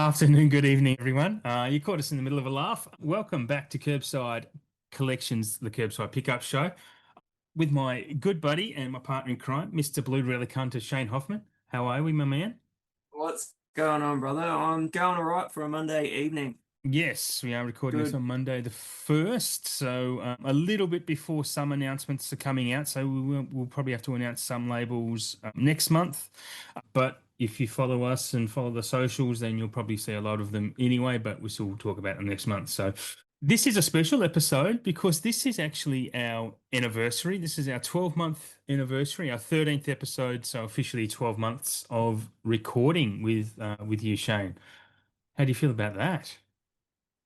afternoon, good evening, everyone. You caught us in the middle of a laugh. Welcome back to KerbSide Collections, the KerbSide Pick-Up Show, with my good buddy and my partner in crime, Mr. Blue Relic Hunter, Shane Hoffmann. How are we, my man? What's going on, brother? I'm going all right for a Monday evening. Yes, we are recording this Good. on Monday the 1st, so a little bit before some announcements are coming out. So we'll probably have to announce some labels next month. But if you follow us and follow the socials, then you'll probably see a lot of them anyway. But we still talk about them next month. So this is a special episode because this is actually our anniversary. This is our 12-month anniversary, our 13th episode. So officially 12 months of recording with you, Shane. How do you feel about that?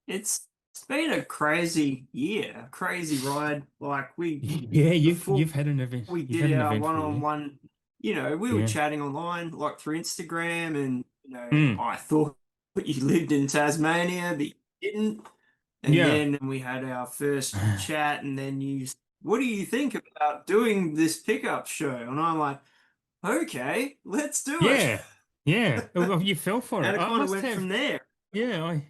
It's been a crazy year, a crazy ride. Like we Yeah, you've before you've had an event. we You've had did an our eventful year. one-on-one, we were Yeah. chatting online, like through Instagram, and Mm. I thought you lived in Tasmania, but you didn't. And Yeah. then we had our first chat, and then what do you think about doing this pickup show? And I'm like, okay, let's do it. Yeah. Yeah. Well, you fell for And it. it I kind of must went have. from there. Yeah.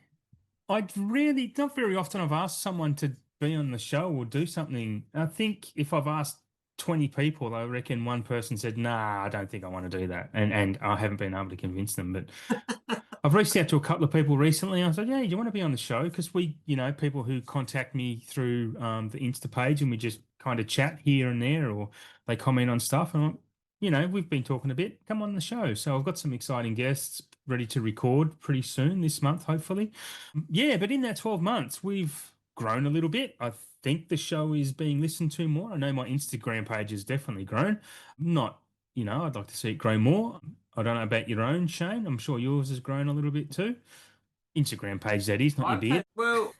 I'd really not very often I've asked someone to be on the show or do something. I think if I've asked 20 people, I reckon one person said, "Nah, I don't think I want to do that," and I haven't been able to convince them. But I've reached out to a couple of people recently. I said, "Yeah, do you want to be on the show?" Because people who contact me through the Insta page, and we just kind of chat here and there, or they comment on stuff. And we've been talking a bit. Come on the show. So I've got some exciting guests ready to record pretty soon this month, hopefully. Yeah, but in that 12 months, we've grown a little bit. I think the show is being listened to more. I know my Instagram page has definitely grown. Not, I'd like to see it grow more. I don't know about your own, Shane. I'm sure yours has grown a little bit too. Instagram page, that is, not your I've beard. had, well,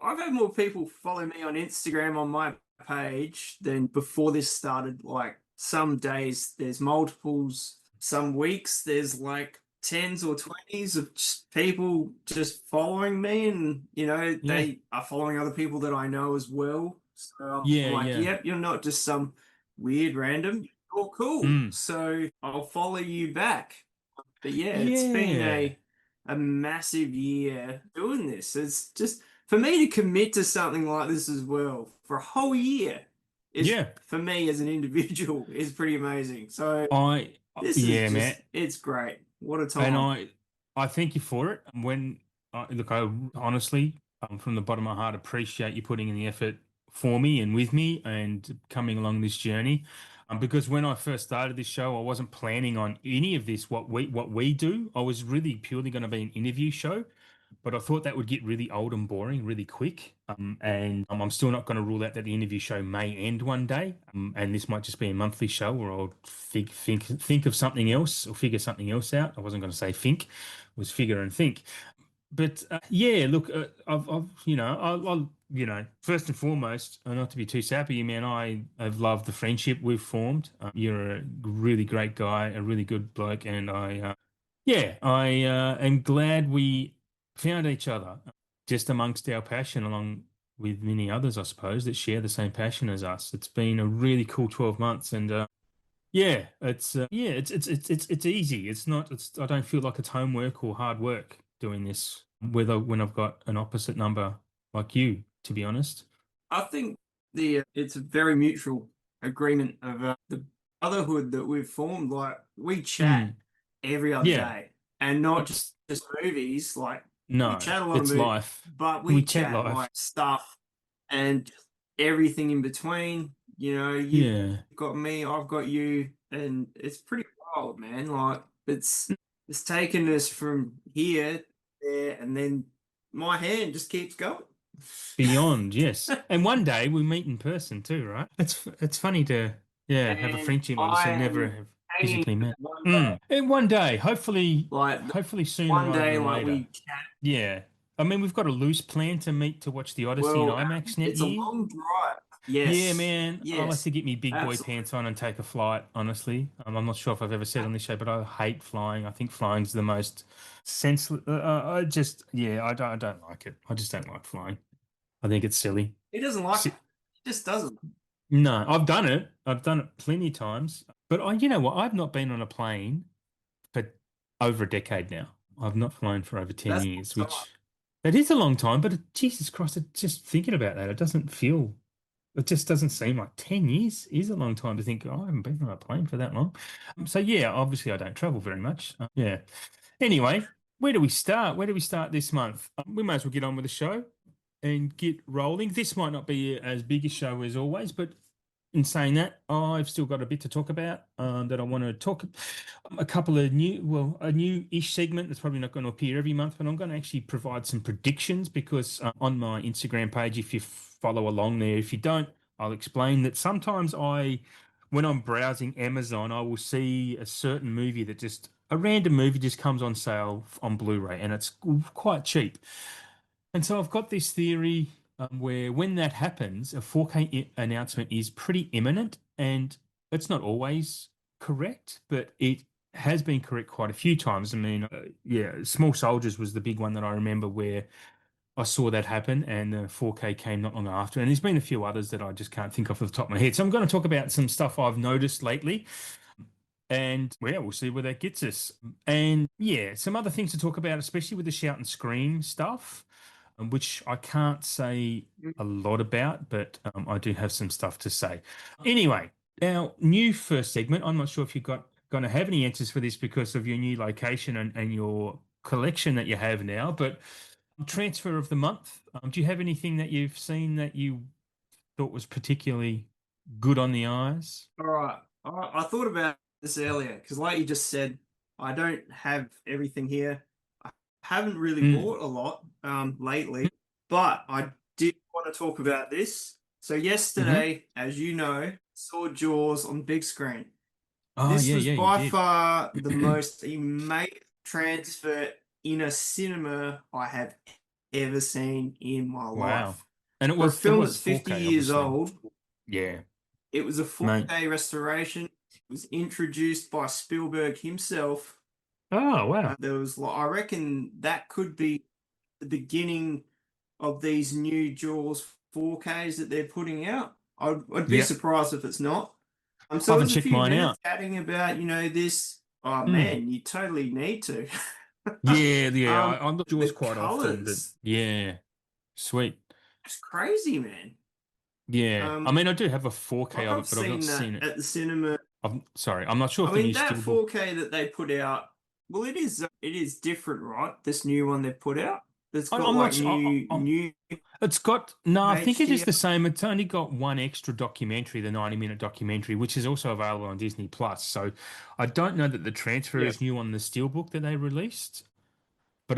I've had more people follow me on Instagram on my page than before this started. Like some days there's multiples, some weeks there's like tens or twenties of just people just following me, and Yeah. they are following other people that I know as well. So I'm Yeah, like, yeah. yep, you're not just some weird random. You're cool. Mm. So I'll follow you back. But yeah, it's been Yeah. a massive year doing this. It's just for me to commit to something like this as well for a whole year is Yeah. for me as an individual is pretty amazing. So I, this is yeah, man. just it's great. What a And time. I thank you for it. Look, I honestly, from the bottom of my heart, appreciate you putting in the effort for me and with me and coming along this journey. Because when I first started this show, I wasn't planning on any of this, what we do. I was really purely going to be an interview show, but I thought that would get really old and boring really quick. And I'm still not going to rule out that the interview show may end one day. And this might just be a monthly show where I'll think of something else or figure something else out. I wasn't going to say think, it was figure and think. But yeah, look, first and foremost, not to be too sappy, man, I have loved the friendship we've formed. You're a really great guy, a really good bloke, and I am glad we found each other just amongst our passion, along with many others, I suppose, that share the same passion as us. It's been a really cool 12 months, and it's easy. It's not. I don't feel like it's homework or hard work doing this. Whether when I've got an opposite number like you, to be honest. I think the it's a very mutual agreement of the brotherhood that we've formed. Like we chat Mm, every other yeah, day, and not it's just movies. Like we no, chat a lot of it's movies, life. but We we chat chat life. like stuff and just everything in between. You've Yeah. got me, I've got you, and it's pretty wild, man. Like it's taken us from here, there, and then my hand just keeps going. Beyond, yes. And one day we meet in person too, right? It's funny to have a And friendship like this I and never am have hanging physically met. one day, Mm. And one day, hopefully, like hopefully sooner one rather day, than like later. we chat. Yeah. I mean, we've got a loose plan to meet to watch the Odyssey in Well, IMAX next it's a year. long drive. Yeah, Yes, man, I'll have yes, to get me big boy absolutely. pants on and take a flight, honestly. I'm not sure if I've ever said on this show, but I hate flying. I think flying's the most senseless. I don't like it. I just don't like flying. I think it's silly. He doesn't like it. Si- He just doesn't. No, I've done it. I've done it plenty of times. But you know what? I've not been on a plane for over a decade now. I've not flown for over 10 That's years, time. which that is a long time, but Jesus Christ, just thinking about that, it just doesn't seem like 10 years is a long time to think, oh, I haven't been on a plane for that long. So yeah, obviously I don't travel very much. Yeah. Anyway, where do we start? Where do we start this month? We may as well get on with the show and get rolling. This might not be as big a show as always, but in saying that, I've still got a bit to talk about that I want to talk a couple of a new-ish segment that's probably not going to appear every month, but I'm going to actually provide some predictions because on my Instagram page, if you follow along there, if you don't, I'll explain that sometimes when I'm browsing Amazon, I will see a certain movie a random movie just comes on sale on Blu-ray and it's quite cheap. And so I've got this theory where when that happens, a 4K announcement is pretty imminent, and it's not always correct, but it has been correct quite a few times. I mean, yeah, Small Soldiers was the big one that I remember where I saw that happen, and the 4K came not long after. And there's been a few others that I just can't think of off the top of my head. So I'm going to talk about some stuff I've noticed lately. And well, yeah, we'll see where that gets us. And yeah, some other things to talk about, especially with the shout and scream stuff, which I can't say a lot about, but I do have some stuff to say. Anyway, our new first segment. I'm not sure if you've got going to have any answers for this because of your new location and your collection that you have now, but transfer of the month. Do you have anything that you've seen that you thought was particularly good on the eyes? All right. I thought about this earlier because, like you just said, I don't have everything here. I haven't really Mm. bought a lot lately, but I did want to talk about this. So Hmm. yesterday, as you know, saw Jaws on big screen. Oh, This yeah, was yeah, you by did. far the most amazing transfer in a cinema I have ever seen in my Wow. life. And For a it film was that's 50 4K, years obviously. old, Yeah, it was a mate. 4K restoration. It was introduced by Spielberg himself. Oh, wow. There was, I reckon, that could be the beginning of these new Jaws 4Ks that they're putting out. I'd be Yeah. surprised if it's not. I So it haven't was a checked few mine minutes out. chatting about, this. Oh Mm. man, you totally need to. Yeah, yeah. I look The yours quite often, but colors, yeah, sweet. it's crazy, man. Yeah. I Um, mean, I do have a 4K of I've it, but I've not seen that seen it. at the cinema. I'm sorry. I'm not sure I if the mean, new that Steelbook. 4K that they put out, well, it is different, right? This new one they've put out. It's got I'm not like sure. new It's got no. I think it is HDR. the same. It's only got one extra documentary, the 90-minute documentary, which is also available on Disney Plus. So I don't know that the transfer Yeah. is new on the Steelbook that they released. But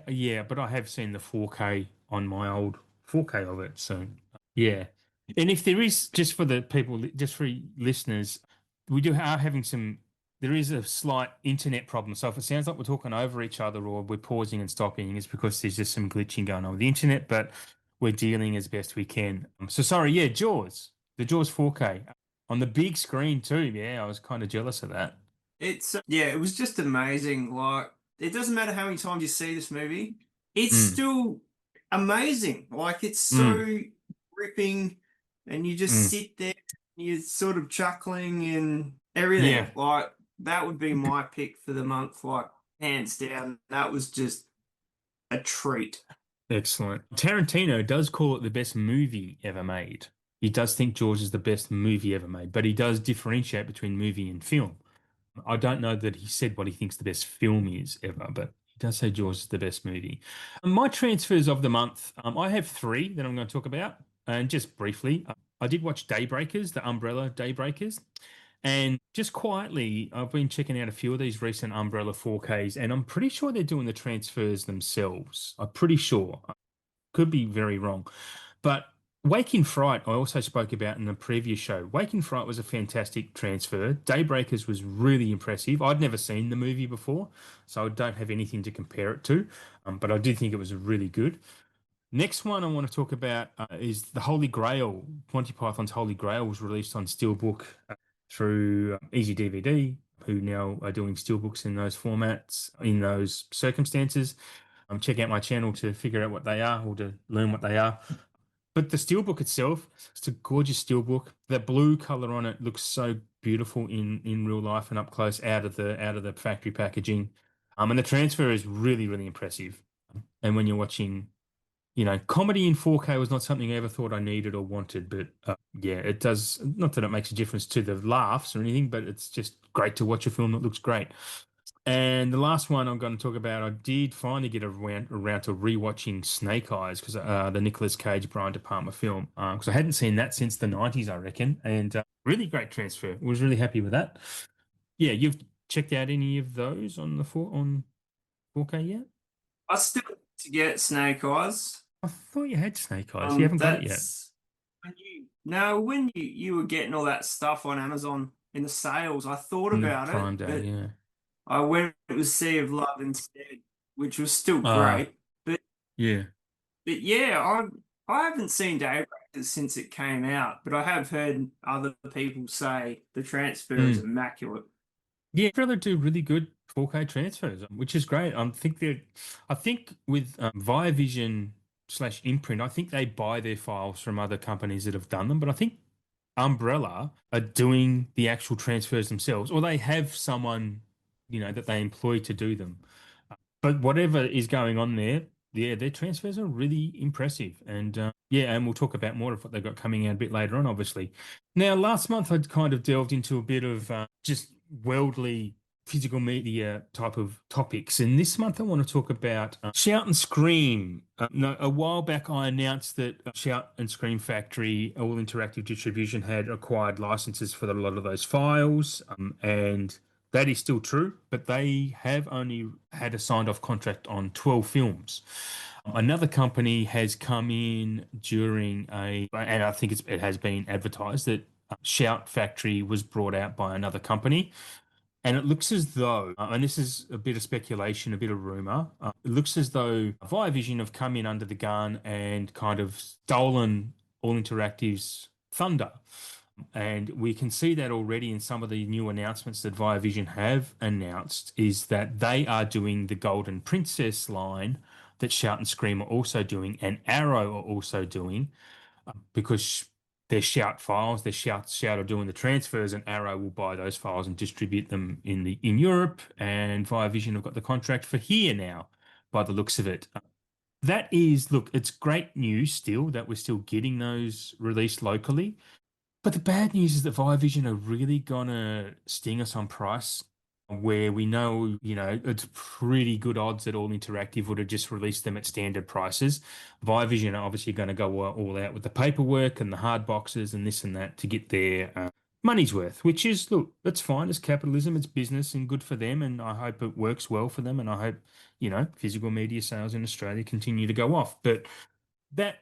yeah, but I have seen the 4K on my old 4K of it. So yeah. And if there is, just for the people, just for listeners, are having there is a slight internet problem. So if it sounds like we're talking over each other or we're pausing and stopping, it's because there's just some glitching going on with the internet, but we're dealing as best we can. So sorry, yeah, the Jaws 4K on the big screen too. Yeah, I was kind of jealous of that. Yeah, it was just amazing. Like, it doesn't matter how many times you see this movie, it's Mm, still amazing. Like, it's mm, so gripping, and you just mm. sit there, you're sort of chuckling and everything. Yeah. Like, that would be my pick for the month, like, hands down. That was just a treat. Excellent. Tarantino does call it the best movie ever made. He does think Jaws is the best movie ever made, but he does differentiate between movie and film. I don't know that he said what he thinks the best film is ever, but he does say Jaws is the best movie. My transfers of the month, I have three that I'm going to talk about. And just briefly, I did watch Daybreakers, the Umbrella Daybreakers. And just quietly, I've been checking out a few of these recent Umbrella 4Ks, and I'm pretty sure they're doing the transfers themselves. I'm pretty sure. Could be very wrong. But Waking Fright, I also spoke about in the previous show. Waking Fright was a fantastic transfer. Daybreakers was really impressive. I'd never seen the movie before, so I don't have anything to compare it to, but I did think it was really good. Next one I want to talk about is the Holy Grail. Monty Python's Holy Grail was released on Steelbook through Easy DVD, who now are doing Steelbooks in those formats, in those circumstances. Check out my channel to figure out what they are or to learn what they are. But the steelbook itself, it's a gorgeous steelbook. The blue color on it looks so beautiful in real life and up close out of the factory packaging. And the transfer is really, really impressive. And when you're watching, comedy in 4K was not something I ever thought I needed or wanted, but yeah, it does. Not that it makes a difference to the laughs or anything, but it's just great to watch a film that looks great. And the last one I'm going to talk about, I did finally get around to rewatching Snake Eyes because the Nicolas Cage Brian De Palma film because I hadn't seen that since the 90s, I reckon, and really great transfer. Was really happy with that. Yeah, you've checked out any of those on 4K yet? I still need to get Snake Eyes. I thought you had Snake Eyes. You haven't got it yet. That's when you no when you were getting all that stuff on Amazon in the sales. I thought On the about it, Prime Day, but yeah. I went with Sea of Love instead, which was still Uh, great. But yeah. but yeah, I haven't seen Daybreakers since it came out, but I have heard other people say the transfer is Mm. immaculate. Yeah, I'd rather do really good 4K transfers, which is great. I think with Viavision slash Imprint, I think they buy their files from other companies that have done them, but I think Umbrella are doing the actual transfers themselves, or they have someone, that they employ to do them. But whatever is going on there, yeah, their transfers are really impressive. And yeah, and we'll talk about more of what they've got coming out a bit later on, obviously. Now, last month I'd kind of delved into a bit of just worldly physical media type of topics. And this month I want to talk about Shout and Scream. No, a while back I announced that Shout and Scream Factory, All Interactive Distribution, had acquired licenses for a lot of those files. And that is still true, but they have only had a signed off contract on 12 films. Another company has come in and I think it has been advertised that Shout Factory was brought out by another company. And it looks as though, and this is a bit of speculation, a bit of rumor, it looks as though Viavision have come in under the gun and kind of stolen All Interactive's thunder. And we can see that already in some of the new announcements that Viavision have announced is that they are doing the Golden Princess line that Shout and Scream are also doing and Arrow are also doing because their Shout files, their Shout are doing the transfers, and Arrow will buy those files and distribute them in Europe. And Viavision have got the contract for here now, by the looks of it. Look, it's great news still that we're still getting those released locally. But the bad news is that Viavision are really gonna sting us on price, where we know, it's pretty good odds that All Interactive would have just released them at standard prices. Viavision are obviously going to go all out with the paperwork and the hard boxes and this and that to get their money's worth, which is, look, that's fine. It's capitalism, it's business, and good for them. And I hope it works well for them. And I hope, physical media sales in Australia continue to go off. But that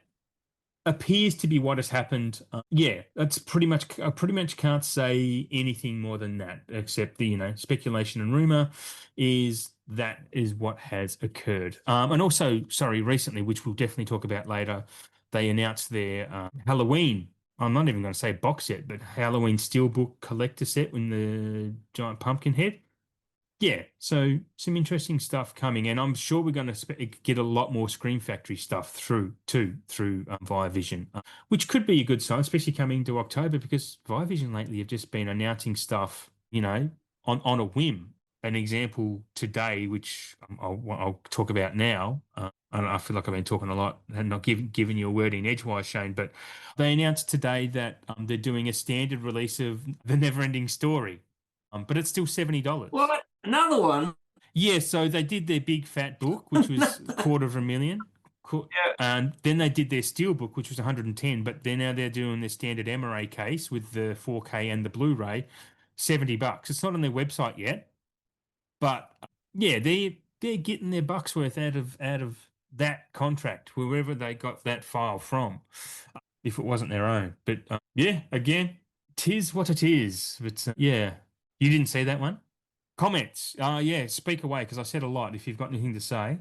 appears to be what has happened. Yeah, that's pretty much. I pretty much can't say anything more than that, except the speculation and rumor that is what has occurred. And also, sorry, recently, which we'll definitely talk about later, they announced their Halloween. I'm not even going to say box set, but Halloween Steelbook collector set in the giant pumpkin head. Yeah, so some interesting stuff coming, and I'm sure we're going to get a lot more Scream Factory stuff through Viavision, which could be a good sign, especially coming to October, because Viavision lately have just been announcing stuff, on a whim. An example today, which I'll talk about now. I feel like I've been talking a lot and not giving you a word in edgewise, Shane, but they announced today that they're doing a standard release of The Neverending Story. But it's still $70. What? Another one? Yeah, so they did their big fat book, which was a quarter of a million. Yeah. And then they did their steel book, which was 110, but now they're doing their standard MRA case with the 4K and the Blu-ray, $70. It's not on their website yet, but yeah, they're getting their bucks worth out of that contract, wherever they got that file from, if it wasn't their own. But yeah, again, tis what it is. But yeah, you didn't see that one? Comments. Yeah, speak away because I said a lot. If you've got anything to say.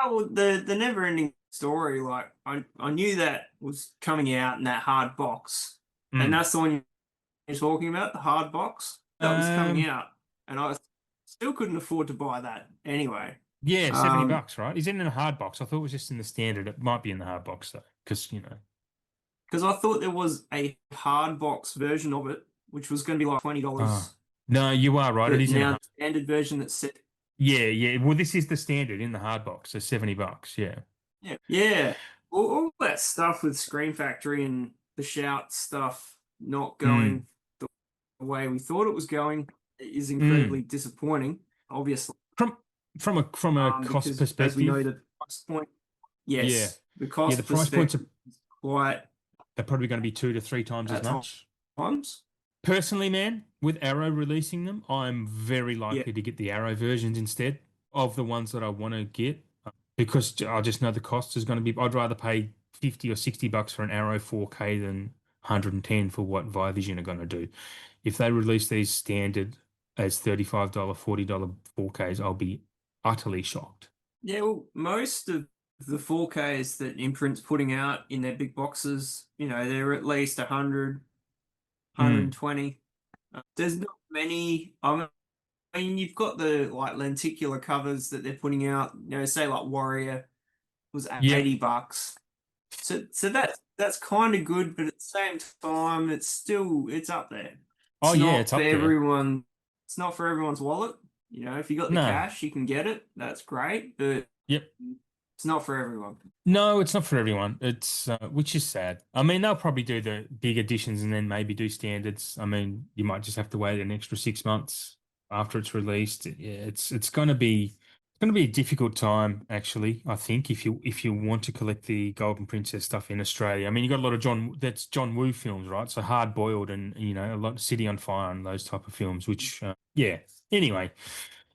Oh, well, the never ending story, like I knew that was coming out in that hard box. And Mm. that's the one you're talking about, the hard box. That was coming Um, out. And I still couldn't afford to buy that anyway. yeah, 70 Um, bucks, right? Is it in a hard box? I thought it was just in the standard. It might be in the hard box though, because because I thought there was a hard box version of it, which was going to be like Oh, $20. no, you are right. It But is in a now hard. the standard version that's set. Yeah. Well, this is the standard in the hard box, so $70. Yeah. Yeah. All that stuff with Screen Factory and the shout stuff not Mm. going the way we thought it was going is incredibly Mm. disappointing, obviously. From from a cost Because as we know, perspective, the price point, yeah. yes, the Yeah, the cost price points are perspective is quite they're probably going to be 2 to 3 times as at much. times. Personally, man, with Arrow releasing them, I'm very Yeah. likely to get the Arrow versions instead of the ones that I want to get because I just know the cost is going to be. I'd rather pay 50 or $60 for an Arrow 4K than 110 for what Vision are going to do. If they release these standard as $35, $40 4Ks, I'll be utterly shocked. Yeah, well, most of the 4Ks that Imprint's putting out in their big boxes, they're at least 100, Mm. 120. There's not many. I mean, you've got the like lenticular covers that they're putting out. Say like Warrior was Yep. $80. So that's kind of good, but at the same time, it's up there. Oh It's yeah, not it's for up there. everyone. It's not for everyone's wallet. If you got the No. cash, you can get it. That's great, but Yep. it's not for everyone. No, it's not for everyone. It's which is sad. I mean, they'll probably do the big editions and then maybe do standards. I mean, you might just have to wait an extra 6 months after it's released. Yeah, it's going to be a difficult time actually. I think if you want to collect the Golden Princess stuff in Australia. I mean, you got a lot of John Woo films, right? So Hard Boiled and a lot of City on Fire and those type of films. Which yeah. Anyway.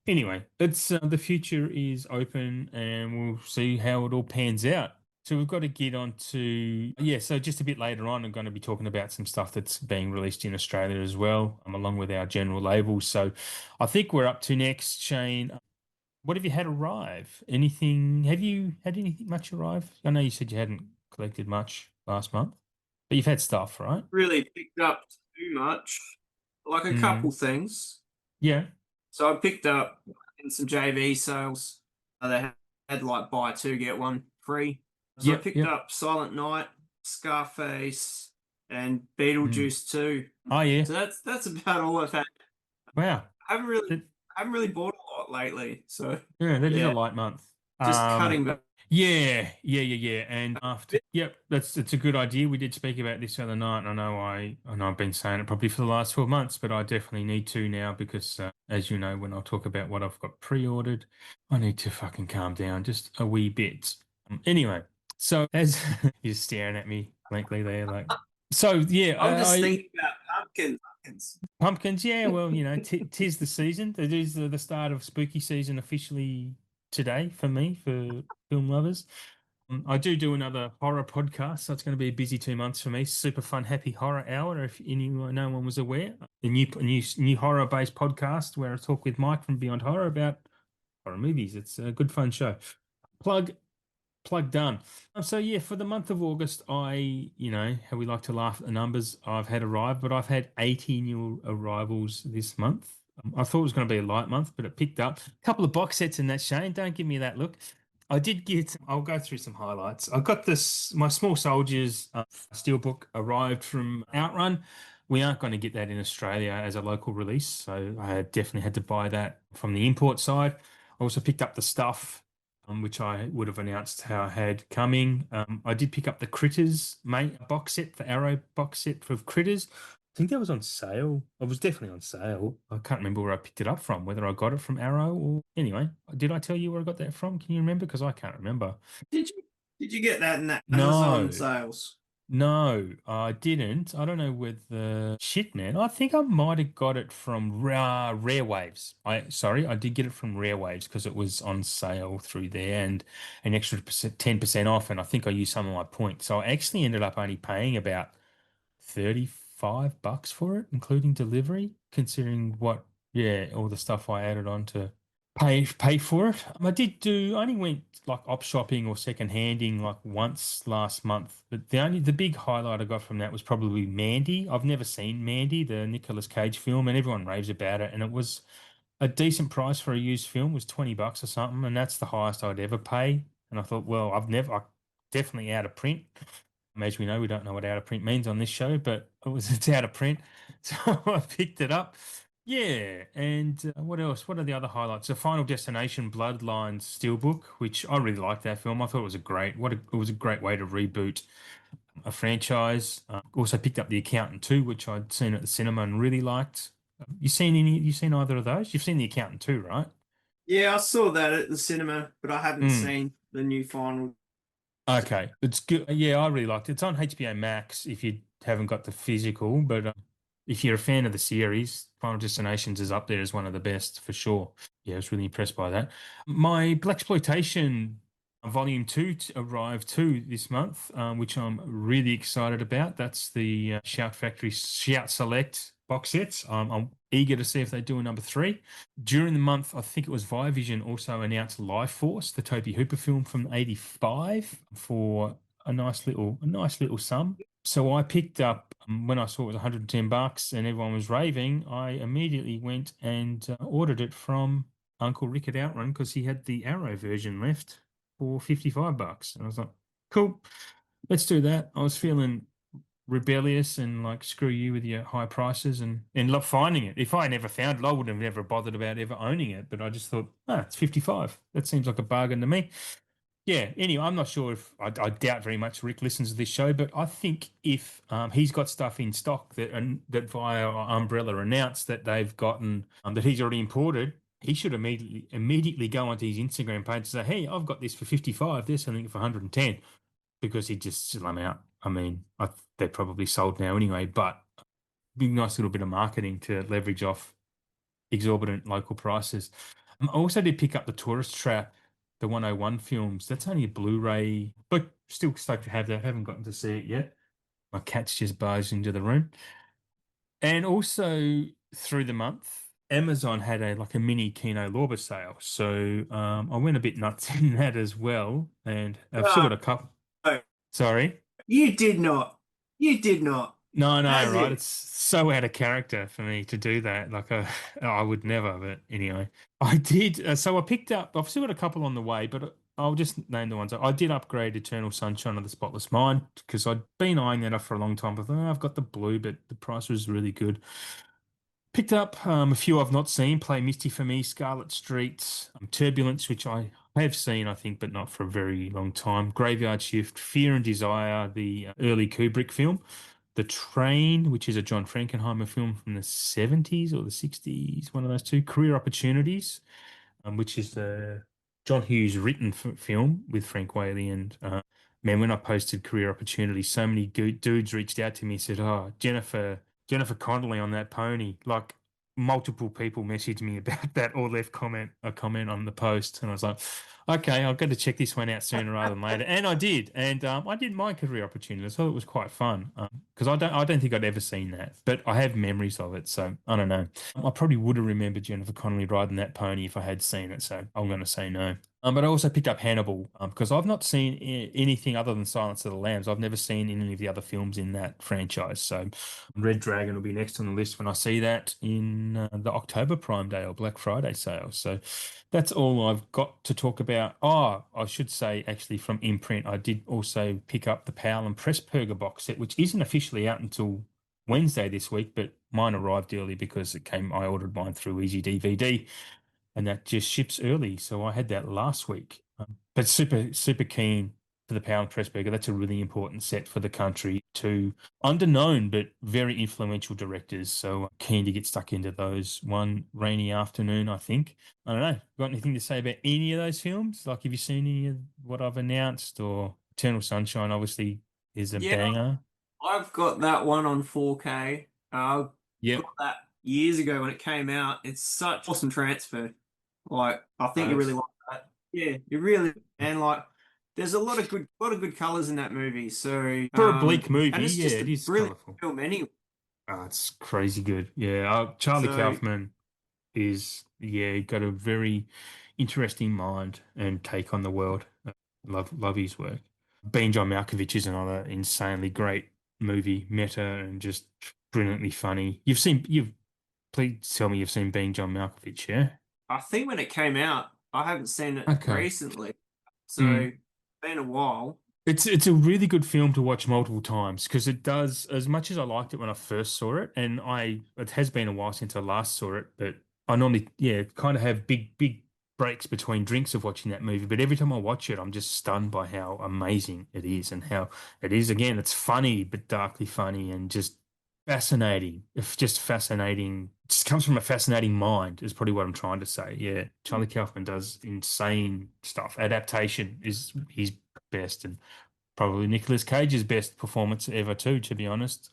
Anyway, it's the future is open and we'll see how it all pans out. So we've got to get on to, yeah, so just a bit later on, I'm going to be talking about some stuff that's being released in Australia as well, along with our general labels. So I think we're up to next, Shane. What have you had arrive? Have you had anything much arrive? I know you said you hadn't collected much last month, but you've had stuff, right? Really picked up too much, like a couple Mm. things. Yeah. So I picked up in some JV sales. They had like buy two get one free. So I Yep. picked Yep. up Silent Night, Scarface, and Mm. Beetlejuice 2. Oh, yeah. So that's about all I've had. Wow. I haven't really That, I haven't really bought a lot lately. So yeah, that is a yeah, light month. just cutting back. Yeah. And after, yep, that's a good idea. We did speak about this the other night, and I know I've been saying it probably for the last 12 months, but I definitely need to now because, as you know, when I talk about what I've got pre-ordered, I need to fucking calm down just a wee bit. Anyway, so as you're staring at me blankly there, like, so yeah, I'm just I thinking about pumpkins. pumpkins, yeah, well, tis the season. It is the start of spooky season officially today for me, for film lovers. I do another horror podcast, so it's going to be a busy 2 months for me. Super fun, happy horror hour. If no one was aware, a new horror based podcast where I talk with Mike from Beyond Horror about horror movies. It's a good fun show. Plug plug done. So yeah, for the month of August, how we like to laugh at the numbers I've had arrive, but I've had 80 new arrivals this month. I thought it was going to be a light month, but it picked up. A couple of box sets in that, Shane. Don't give me that look. I'll go through some highlights. I got my Small Soldiers steelbook arrived from Outrun. We aren't going to get that in Australia as a local release, so I definitely had to buy that from the import side. I also picked up the stuff which I would have announced how I had coming. I did pick up the Critters box set, the Arrow box set for Critters. I think that was on sale. It was definitely on sale. I can't remember where I picked it up from, whether I got it from Arrow or anyway. Did I tell you where I got that from? Can you remember? Because I can't remember. Did you get that in that Amazon No. sales? No, I didn't. I don't know whether shit, man. I think I might have got it from Rare Waves. I did get it from Rare Waves because it was on sale through there and an extra 10% off. And I think I used some of my points. So I actually ended up only paying about $35 for it, including delivery, considering all the stuff I added on to pay for it. I only went like op shopping or second handing like once last month. But the big highlight I got from that was probably Mandy. I've never seen Mandy, the Nicolas Cage film, and everyone raves about it. And it was a decent price for a used film, was $20 or something, and that's the highest I'd ever pay. And I thought, well, I definitely out of print. As we know, we don't know what out of print means on this show, but it's out of print. So I picked it up. Yeah, and what else? What are the other highlights? The Final Destination Bloodlines Steelbook, which I really liked that film. I thought it was a it was a great way to reboot a franchise. Also picked up The Accountant too, which I'd seen at the cinema and really liked. You seen either of those? You've seen The Accountant too, right? Yeah, I saw that at the cinema, but I haven't Mm. seen the new final. Okay, it's good. Yeah, I really liked it. It's on HBO Max if you haven't got the physical, but if you're a fan of the series, Final Destinations is up there as one of the best for sure. Yeah, I was really impressed by that. My Blaxploitation Volume 2 arrived too this month, which I'm really excited about. That's the Shout Factory Shout Select box sets. I'm eager to see if they do a number three. During the month, I think it was Vivision also announced Life Force, the Toby Hooper film from '85, for a nice little sum. So I picked up when I saw it was 110 bucks and everyone was raving. I immediately went and ordered it from Uncle Rick at Outrun because he had the Arrow version left for 55 bucks. And I was like, cool, let's do that. I was feeling rebellious and like screw you with your high prices and love finding it. If I never found it, I would have never bothered about ever owning it. But I just thought, it's 55. That seems like a bargain to me. Yeah. Anyway, I'm not sure if I doubt very much Rick listens to this show, but I think if he's got stuff in stock that via Umbrella announced that they've gotten that he's already imported, he should immediately go onto his Instagram page and say, "Hey, I've got this for 55. They're selling it for 110," because he'd just sell them out. I mean, they're probably sold now anyway, but big nice little bit of marketing to leverage off exorbitant local prices. I also did pick up the Tourist Trap, the 101 films. That's only a Blu-ray, but still stoked to have that. I haven't gotten to see it yet. My cat's just barged into the room. And also through the month, Amazon had a mini Kino Lorber sale. So I went a bit nuts in that as well. And I've still No, got a couple. Sorry. you did not. You did not. No, no, Has right. it? It's so out of character for me to do that. I would never, but anyway, I did. So I picked up, I've still got a couple on the way, but I'll just name the ones. I did upgrade Eternal Sunshine of the Spotless Mind because I'd been eyeing that up for a long time. I thought, I've got the blue, but the price was really good. Picked up a few I've not seen. Play Misty for Me, Scarlet Street, Turbulence, which I have seen, I think, but not for a very long time. Graveyard Shift, Fear and Desire, the early Kubrick film. The Train, which is a John Frankenheimer film from the 70s or the 60s, one of those two. Career Opportunities, which is the John Hughes written film with Frank Whaley. And man, when I posted Career Opportunities, so many dudes reached out to me and said, "Oh, Jennifer Connelly on that pony." Like multiple people messaged me about that or left a comment on the post, and I was like, "Okay, I've got to check this one out sooner rather than later." And I did, and I did my Career Opportunities. I thought it was quite fun because I don't think I'd ever seen that, but I have memories of it, so I don't know. I probably would have remembered Jennifer Connelly riding that pony if I had seen it, so I'm going to say no. But I also picked up Hannibal because I've not seen anything other than Silence of the Lambs. I've never seen any of the other films in that franchise. So Red Dragon will be next on the list when I see that in the October Prime Day or Black Friday sale. So that's all I've got to talk about. Oh, I should say actually from Imprint, I did also pick up the Powell and Pressburger box set, which isn't officially out until Wednesday this week, but mine arrived early because I ordered mine through Easy DVD and that just ships early. So I had that last week. But super keen for the Powell and Pressburger. That's a really important set for the country. Two underknown but very influential directors. So keen to get stuck into those one rainy afternoon, I think. I don't know. Got anything to say about any of those films? Like, have you seen any of what I've announced? Or Eternal Sunshine, obviously, is a Yeah, banger. I've got that one on 4K. I got Yep. that years ago when it came out. It's such awesome transfer. Like, I think you really Nice. like that. Yeah, you really and like there's a lot of good colors in that movie. So For a bleak movie, and it's yeah, just a it is brilliant colourful. film anyway. Oh, it's crazy good. Yeah, Charlie So Kaufman is, yeah, got a very interesting mind and take on the world. Love his work. Being John Malkovich is another insanely great movie, meta and just brilliantly funny. Please tell me you've seen Being John Malkovich, yeah? I think when it came out, I haven't seen it Okay. recently. So Mm. been a while. It's a really good film to watch multiple times because it does, as much as I liked it when I first saw it, and it has been a while since I last saw it, but I normally, yeah, kind of have big breaks between drinks of watching that movie. But every time I watch it, I'm just stunned by how amazing it is and how it is. Again, it's funny, but darkly funny and just fascinating. It's just fascinating. It just comes from a fascinating mind, is probably what I'm trying to say. Yeah, Charlie Kaufman does insane stuff. Adaptation is his best, and probably Nicolas Cage's best performance ever too, to be honest.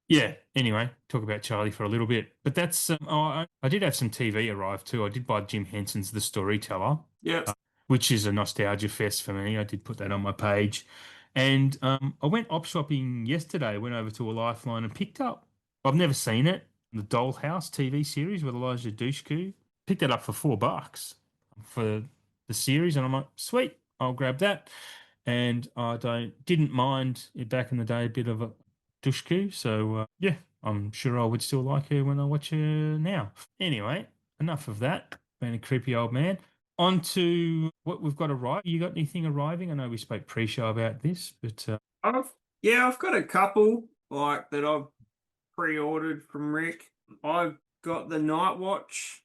Yeah. Anyway, talk about Charlie for a little bit, but that's I did have some TV arrive too. I did buy Jim Henson's The Storyteller, Yep. which is a nostalgia fest for me. I did put that on my page, and I went op shopping yesterday. Went over to a Lifeline and picked up. I've never seen it. The Dollhouse TV series with Elijah Dushku. Picked that up for $4 for the series, and I'm like, sweet, I'll grab that. And I didn't mind it back in the day, a bit of a Dushku. So yeah, I'm sure I would still like her when I watch her now. Anyway, enough of that. Being a creepy old man. On to what we've got arriving. You got anything arriving? I know we spoke pre-show about this, but I've yeah, I've got a couple like that I've pre-ordered from Rick. I've got the Night Watch.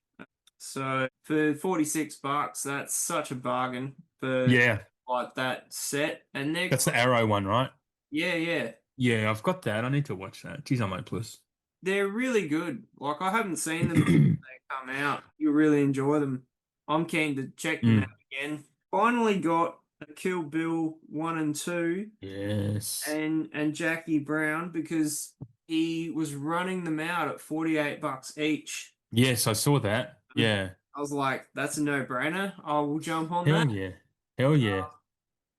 So for $46, that's such a bargain for yeah, like that set. And that's the Arrow one, right? yeah, yeah. Yeah, I've got that. I need to watch that. Geez, on my plus. They're really good. Like I haven't seen them since they come out. You really enjoy them. I'm keen to check them out Mm, again. Finally got a Kill Bill 1 and 2 yes. and Jackie Brown because he was running them out at $48 each. Yes, I saw that. And Yeah. I was like, that's a no-brainer. I will jump on Hell that. yeah. Hell yeah.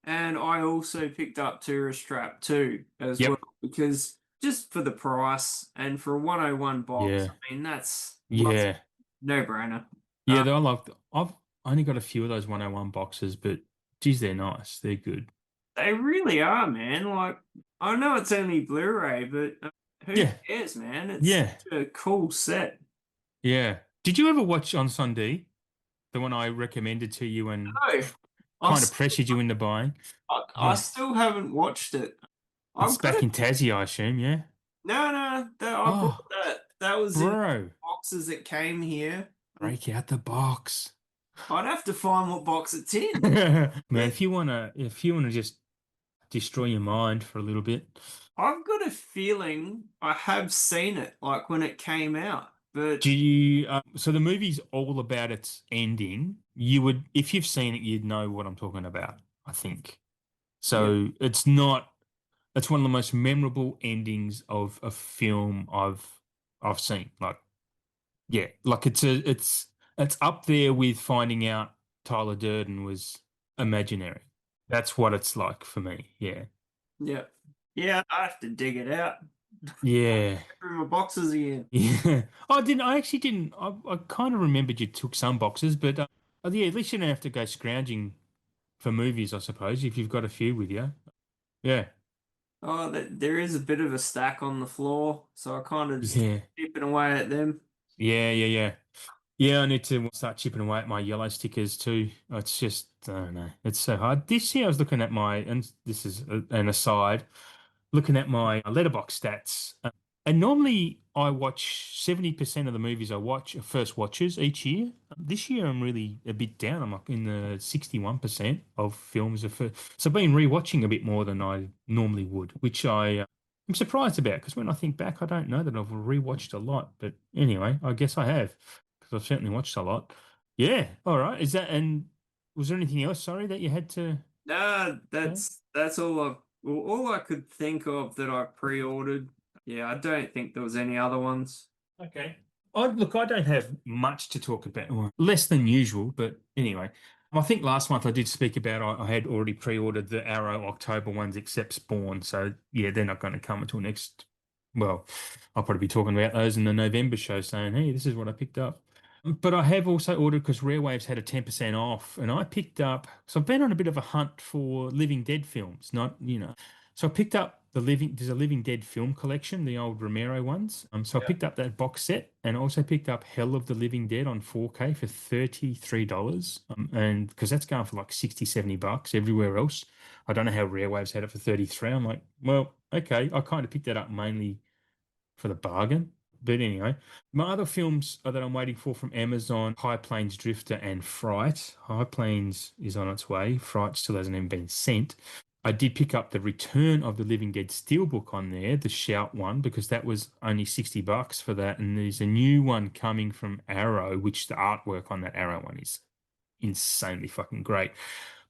And I also picked up Tourist Trap 2 as well Yep. because just for the price and for a 101 box, Yeah. I mean that's Yeah. no brainer. Yeah, I like I've only got a few of those 101 boxes, but geez, they're nice. They're good. They really are, man. Like I know it's only Blu-ray, but who Yeah. cares, man? It's Yeah. such a cool set. Yeah. Did you ever watch On Sunday? The one I recommended to you and No, I, kind of st- pressured you into buying? I Yeah. still haven't watched it. It's I've got back it. in Tassie, I assume, yeah? No, I brought Oh, that. That was in bro. boxes that came here. Break out the box. I'd have to find what box it's in. Man, But if you wanna just destroy your mind for a little bit. I've got a feeling I have seen it, like when it came out. But Do you so the movie's all about its ending. You would, if you've seen it, you'd know what I'm talking about, I think. yeah, So it's one of the most memorable endings of a film I've seen. Like, yeah, like it's up there with finding out Tyler Durden was imaginary. That's what it's like for me. Yeah. yeah, yeah, I have to dig it out Yeah. through my boxes again. Yeah. I actually didn't. I kind of remembered you took some boxes, but yeah, at least you don't have to go scrounging for movies, I suppose, if you've got a few with you. Yeah. Oh, there is a bit of a stack on the floor, so I kind of just Yeah. chipping away at them. Yeah. Yeah, I need to start chipping away at my yellow stickers too. It's just, I don't know. It's so hard. This year I was looking at and this is an aside, looking at my letterbox stats. And normally I watch 70% of the movies I watch are first watches each year. This year I'm really a bit down. I'm like in the 61% of films are first. So I've been rewatching a bit more than I normally would, which I'm surprised about because when I think back, I don't know that I've rewatched a lot. But anyway, I guess I have because I've certainly watched a lot. Yeah. All right. And was there anything else, sorry, that you had to Nah, say? that's all I could think of that I pre-ordered. Yeah, I don't think there was any other ones. Okay. Look, I don't have much to talk about, well, less than usual, but anyway. I think last month I did speak about I had already pre-ordered the Arrow October ones except Spawn. So yeah, they're not going to come until next. Well, I'll probably be talking about those in the November show saying, hey, this is what I picked up. But I have also ordered because Rare Waves had a 10% off, and I picked up. So I've been on a bit of a hunt for Living Dead films, not. So I picked up there's a Living Dead film collection, the old Romero ones. So I Yeah. picked up that box set and also picked up Hell of the Living Dead on 4K for $33. And because that's going for like 60, $70 everywhere else. I don't know how Rare Waves had it for 33. I'm like, well, okay. I kind of picked that up mainly for the bargain. But anyway, my other films that I'm waiting for from Amazon, High Plains Drifter and Fright. High Plains is on its way. Fright still hasn't even been sent. I did pick up the Return of the Living Dead Steelbook on there, the Shout one, because that was only $60 for that. And there's a new one coming from Arrow, which the artwork on that Arrow one is insanely fucking great.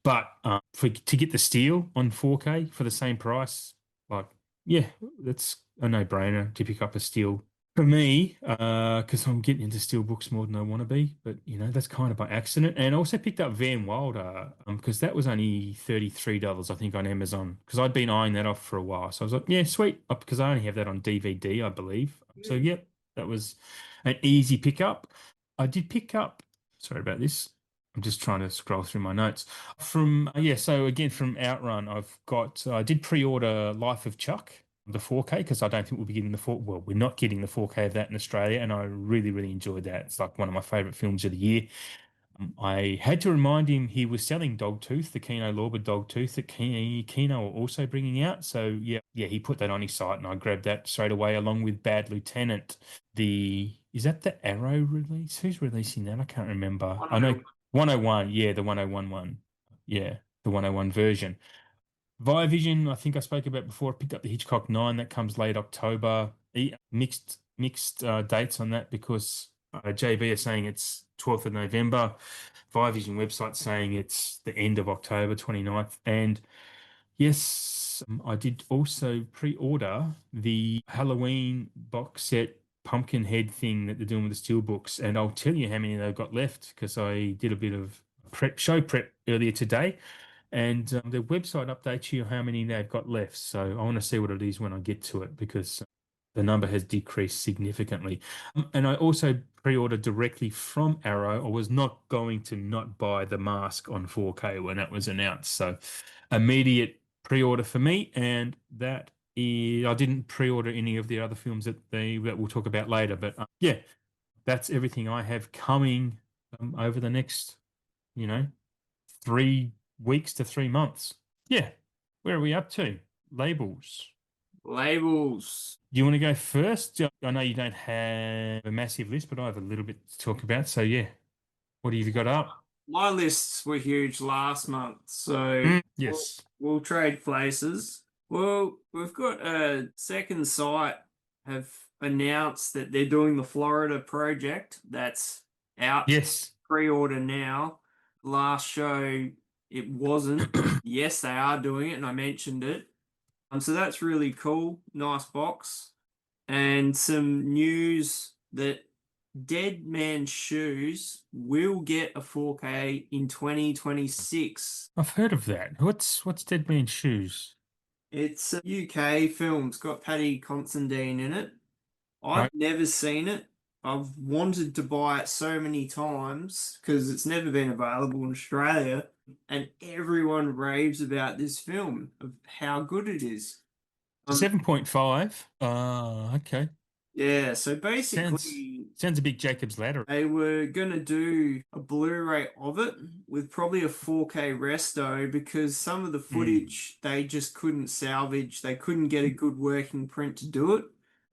But for to get the Steel on 4K for the same price, like yeah, that's a no-brainer to pick up a Steel for me, because I'm getting into steel books more than I want to be. But that's kind of by accident. And I also picked up Van Wilder, because that was only $33, I think, on Amazon. Because I'd been eyeing that off for a while, so I was like, yeah, sweet, because I only have that on DVD, I believe. So Mm. yep, that was an easy pickup. I did pick up. Sorry about this. I'm just trying to scroll through my notes. Yeah, so again from Outrun, I did pre-order Life of Chuck, the 4K, because I don't think we'll be getting well, we're not getting the 4K of that in Australia, and I really, really enjoyed that. It's like one of my favorite films of the year. I had to remind him he was selling Dogtooth, the Kino Lorber Dogtooth that Kino are also bringing out. So yeah, he put that on his site, and I grabbed that straight away along with Bad Lieutenant. Is that the Arrow release? Who's releasing that? I can't remember. I know 101. 101, yeah, the 101 one. Yeah, the 101 version. Via Vision, I think I spoke about before. I picked up the Hitchcock 9 that comes late October. Mixed dates on that because JB are saying it's 12th of November. Via Vision website saying it's the end of October 29th. And yes, I did also pre-order the Halloween box set pumpkin head thing that they're doing with the steelbooks. And I'll tell you how many they've got left because I did a bit of show prep earlier today. And the website updates you how many they've got left. So I want to see what it is when I get to it because the number has decreased significantly. And I also pre-ordered directly from Arrow. I was not going to not buy the mask on 4K when that was announced. So immediate pre-order for me. And I didn't pre-order any of the other films that we'll talk about later. But yeah, that's everything I have coming over the next, you know, 3 weeks to 3 months. Yeah. Where are we up to? Labels. Labels. Do you want to go first? I know you don't have a massive list, but I have a little bit to talk about. So yeah, what have you got up? My lists were huge last month, so Yes. we'll trade places. Well, we've got a second site have announced that they're doing the Florida project that's out Yes. pre-order now. Last show it wasn't. Yes, they are doing it, and I mentioned it. So that's really cool. Nice box. And some news that Dead Man's Shoes will get a 4K in 2026. I've heard of that. What's Dead Man's Shoes? It's a UK film. It's got Paddy Considine in it. I've Right. never seen it. I've wanted to buy it so many times because it's never been available in Australia, and everyone raves about this film of how good it is. 7.5. Okay. Yeah, so Sounds basically sounds a bit Jacob's Ladder. they were gonna do a Blu-ray of it with probably a 4K resto because some of the Mm. footage they just couldn't salvage. They couldn't get a good working print to do it.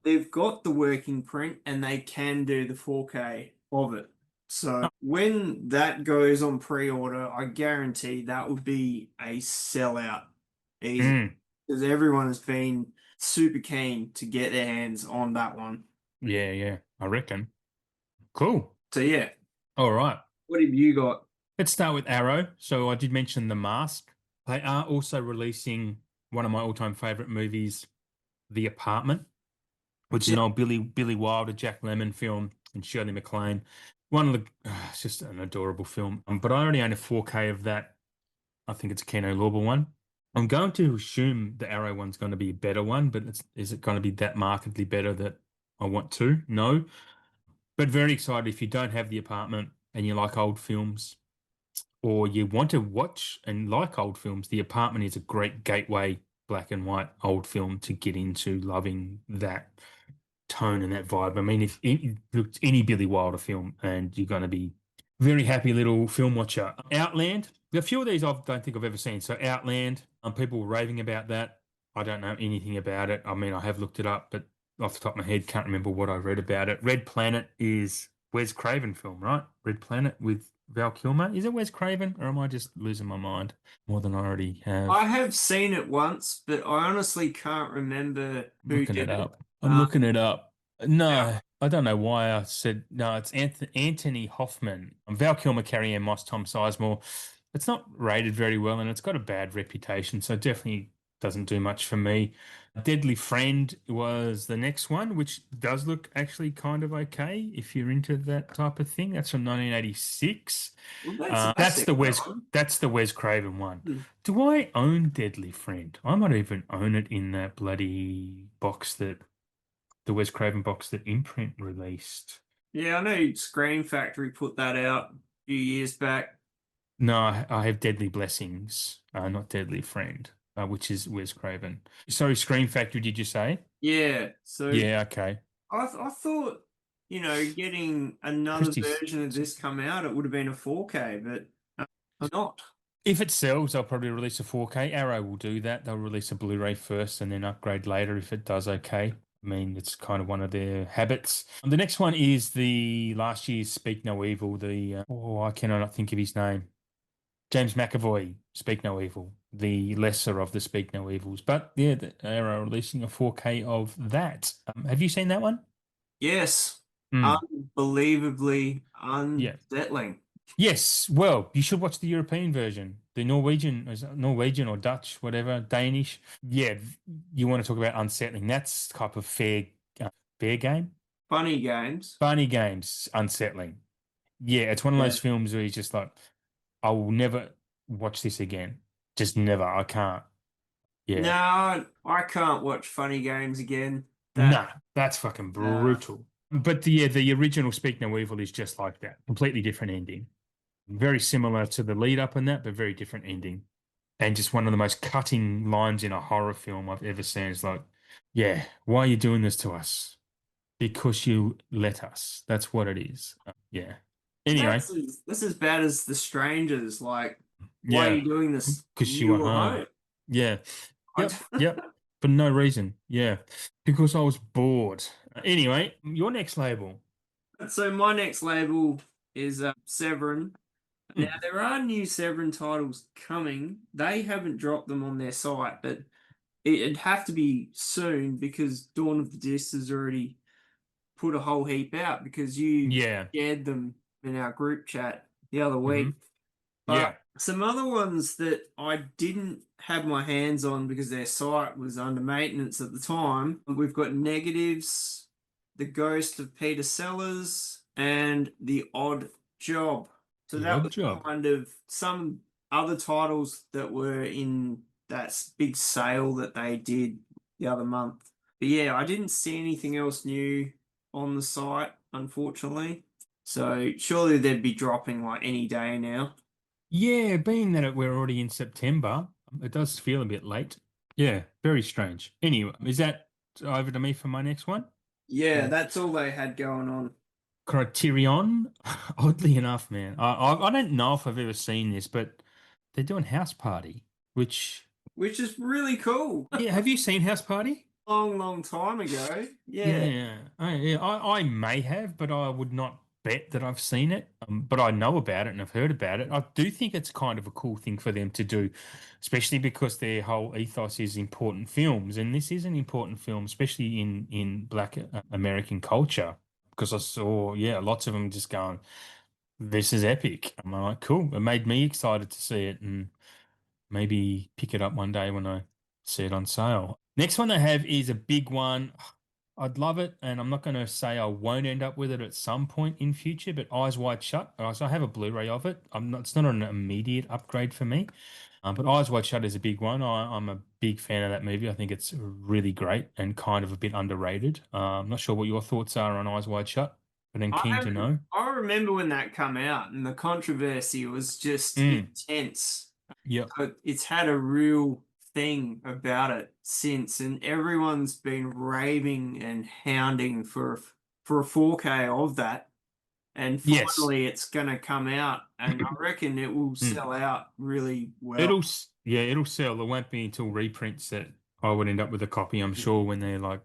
They've got the working print and they can do the 4K of it. So Oh, when that goes on pre-order, I guarantee that would be a sellout easy mm. because everyone has been super keen to get their hands on that one. Yeah, yeah. I reckon. Cool. So yeah, All right. what have you got? Let's start with Arrow. So I did mention The Mask. They are also releasing one of my all-time favorite movies, The Apartment, which is Yeah. an old Billy Wilder, Jack Lemmon film and Shirley MacLaine. One of the, it's just an adorable film. But I already own a 4K of that. I think it's a Kino Lorber one. I'm going to assume the Arrow one's going to be a better one, but is it going to be that markedly better that I want to? No. But very excited if you don't have The Apartment and you like old films or you want to watch and like old films, The Apartment is a great gateway black and white old film to get into loving that tone and that vibe. I mean, if it looked any Billy Wilder film, and you're going to be very happy little film watcher. Outland. A few of these I don't think I've ever seen. So Outland, people were raving about that. I don't know anything about it. I mean, I have looked it up, but off the top of my head, can't remember what I read about it. Red Planet is Wes Craven film, right? Red Planet with Val Kilmer. Is it Wes Craven, or am I just losing my mind more than I already I have? have seen it once, but I honestly can't remember I'm who looking did it it. up. I'm looking it up. Yeah. No, I don't know why I said no. It's Anthony Hoffman. Val Kilmer, Carrie Ann Moss, Tom Sizemore. It's not rated very well, and it's got a bad reputation, so it definitely doesn't do much for me. Deadly Friend was the next one, which does look actually kind of okay if you're into that type of thing. That's from 1986. Well, that's a That's classic, the that Wes. one. That's the Wes Craven one. Hmm. Do I own Deadly Friend? I might even own it in that bloody box that the Wes Craven box that Imprint released. Yeah, I know Screen Factory put that out a few years back. No, I have Deadly Blessings, not Deadly Friend, which is Wes Craven. Sorry, Scream Factory, did you say? Yeah, so Yeah, okay. I thought, getting another Christie's. version of this come out, it would have been a 4K, but not. If it sells, they'll probably release a 4K. Arrow will do that. They'll release a Blu-ray first and then upgrade later if it does okay. I mean, it's kind of one of their habits. The next one is the last year's Speak No Evil. I cannot think of his name. James McAvoy, Speak No Evil, the lesser of the Speak No Evils. But yeah, they are releasing a 4K of that. Have you seen that one? Yes, Mm, unbelievably yeah. unsettling. Yes. Well, you should watch the European version, the Norwegian, is it Norwegian or Dutch, whatever, Danish. Yeah, you want to talk about unsettling. That's type of fair game, Funny games. funny games, unsettling. Yeah, it's one of Yeah. those films where you're just like, I will never watch this again. Just never. I can't. Yeah. No, I can't watch funny games again. That Nah, that's fucking uh, brutal. But the original Speak No Evil is just like that. Completely different ending. Very similar to the lead up in that, but very different ending. And just one of the most cutting lines in a horror film I've ever seen. It's like, yeah, why are you doing this to us? Because you let us. That's what it is. Yeah. Anyway, that's as bad as The Strangers. Like, why are yeah, you doing this? because you You were were home. home. Yeah. I- Yep. Yep. For no reason. Yeah. Because I was bored. Anyway, your next label. So my next label is Severin. Now Hmm. there are new Severin titles coming. They haven't dropped them on their site, but it'd have to be soon because Dawn of the Disc has already put a whole heap out because you Yeah. shared them in our group chat the other Hmm. week. But Yeah. some other ones that I didn't have my hands on because their site was under maintenance at the time. We've got Negatives, The Ghost of Peter Sellers, and The Odd Job. So The that odd was job. kind of some other titles that were in that big sale that they did the other month. But yeah, I didn't see anything else new on the site, unfortunately. So surely they'd be dropping like any day now. Yeah, being that we're already in September, it does feel a bit late. Yeah, very strange. Anyway, is that over to me for my next one? Yeah, Or that's all they had going on, Criterion? Oddly enough, man, I don't know if I've ever seen this, but they're doing House Party, which which is really cool. yeah, have you seen House Party? Long, long time ago. Yeah. Yeah, I may have, but I would not bet that I've seen it. But I know about it and I've heard about it. I do think it's kind of a cool thing for them to do, especially because their whole ethos is important films, and this is an important film, especially in Black American culture. Because I saw, yeah, lots of them just going, "This is epic." I'm like, cool. It made me excited to see it, and maybe pick it up one day when I see it on sale. Next one I have is a big one. I'd love it, and I'm not going to say I won't end up with it at some point in future, but Eyes Wide Shut. So I have a Blu-ray of it. It's not an immediate upgrade for me, but Eyes Wide Shut is a big one. I'm a big fan of that movie. I think it's really great and kind of a bit underrated. I'm not sure what your thoughts are on Eyes Wide Shut, but I'm keen to know. I remember when that come out and the controversy was just Mm, intense. yep. But it's had a real thing about it since, and everyone's been raving and hounding for a 4K of that. And Yes. finally, it's going to come out, and I reckon it will Mm. sell out really well. It'll sell. It won't be until reprints that I would end up with a copy, I'm sure, when they're like,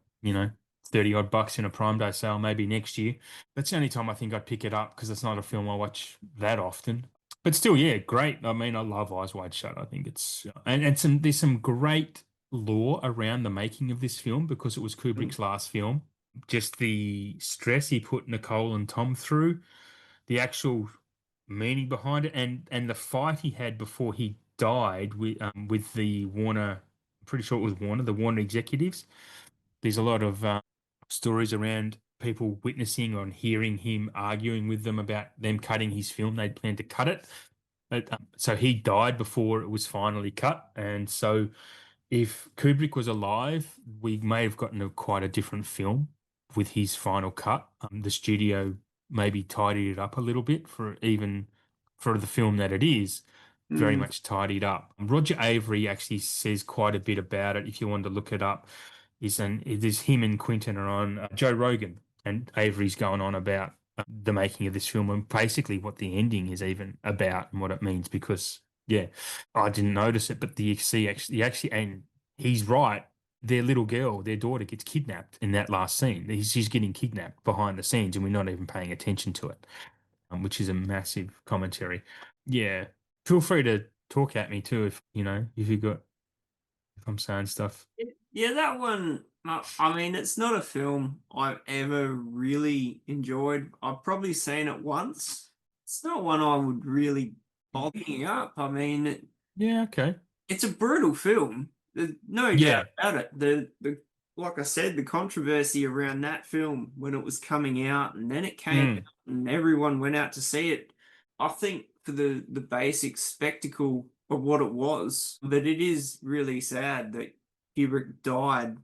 30 odd bucks in a Prime Day sale, maybe next year. That's the only time I think I'd pick it up because it's not a film I watch that often. But still, yeah, great. I mean, I love Eyes Wide Shut. I think it's and there's some great lore around the making of this film because it was Mm. Kubrick's last film. Just the stress he put Nicole and Tom through, the actual meaning behind it, and the fight he had before he died with the Warner. I'm pretty sure it was Warner, the Warner executives. There's a lot of stories around people witnessing or hearing him arguing with them about them cutting his film. They'd planned to cut it, so he died before it was finally cut, and so if Kubrick was alive, we may have gotten quite a different film with his final cut. The studio maybe tidied it up a little bit for even for the film that it is, very Mm. much tidied up. Roger Avery actually says quite a bit about it. If you want to look it up, there's him and Quentin are on Joe Rogan, and Avery's going on about the making of this film and basically what the ending is even about and what it means because. Yeah, I didn't notice it, but and he's right. Their little girl, their daughter, gets kidnapped in that last scene. She's getting kidnapped behind the scenes, and we're not even paying attention to it, which is a massive commentary. Yeah, feel free to talk at me too if I'm saying stuff. Yeah, that one. I mean, it's not a film I've ever really enjoyed. I've probably seen it once. It's not one I would really bother me up. I mean, Yeah, okay. it's a brutal film. There's no doubt Yeah. about it. The like I said, the controversy around that film when it was coming out, and then it came out, Mm. and everyone went out to see it. I think for the basic spectacle of what it was, but it is really sad that Kubrick died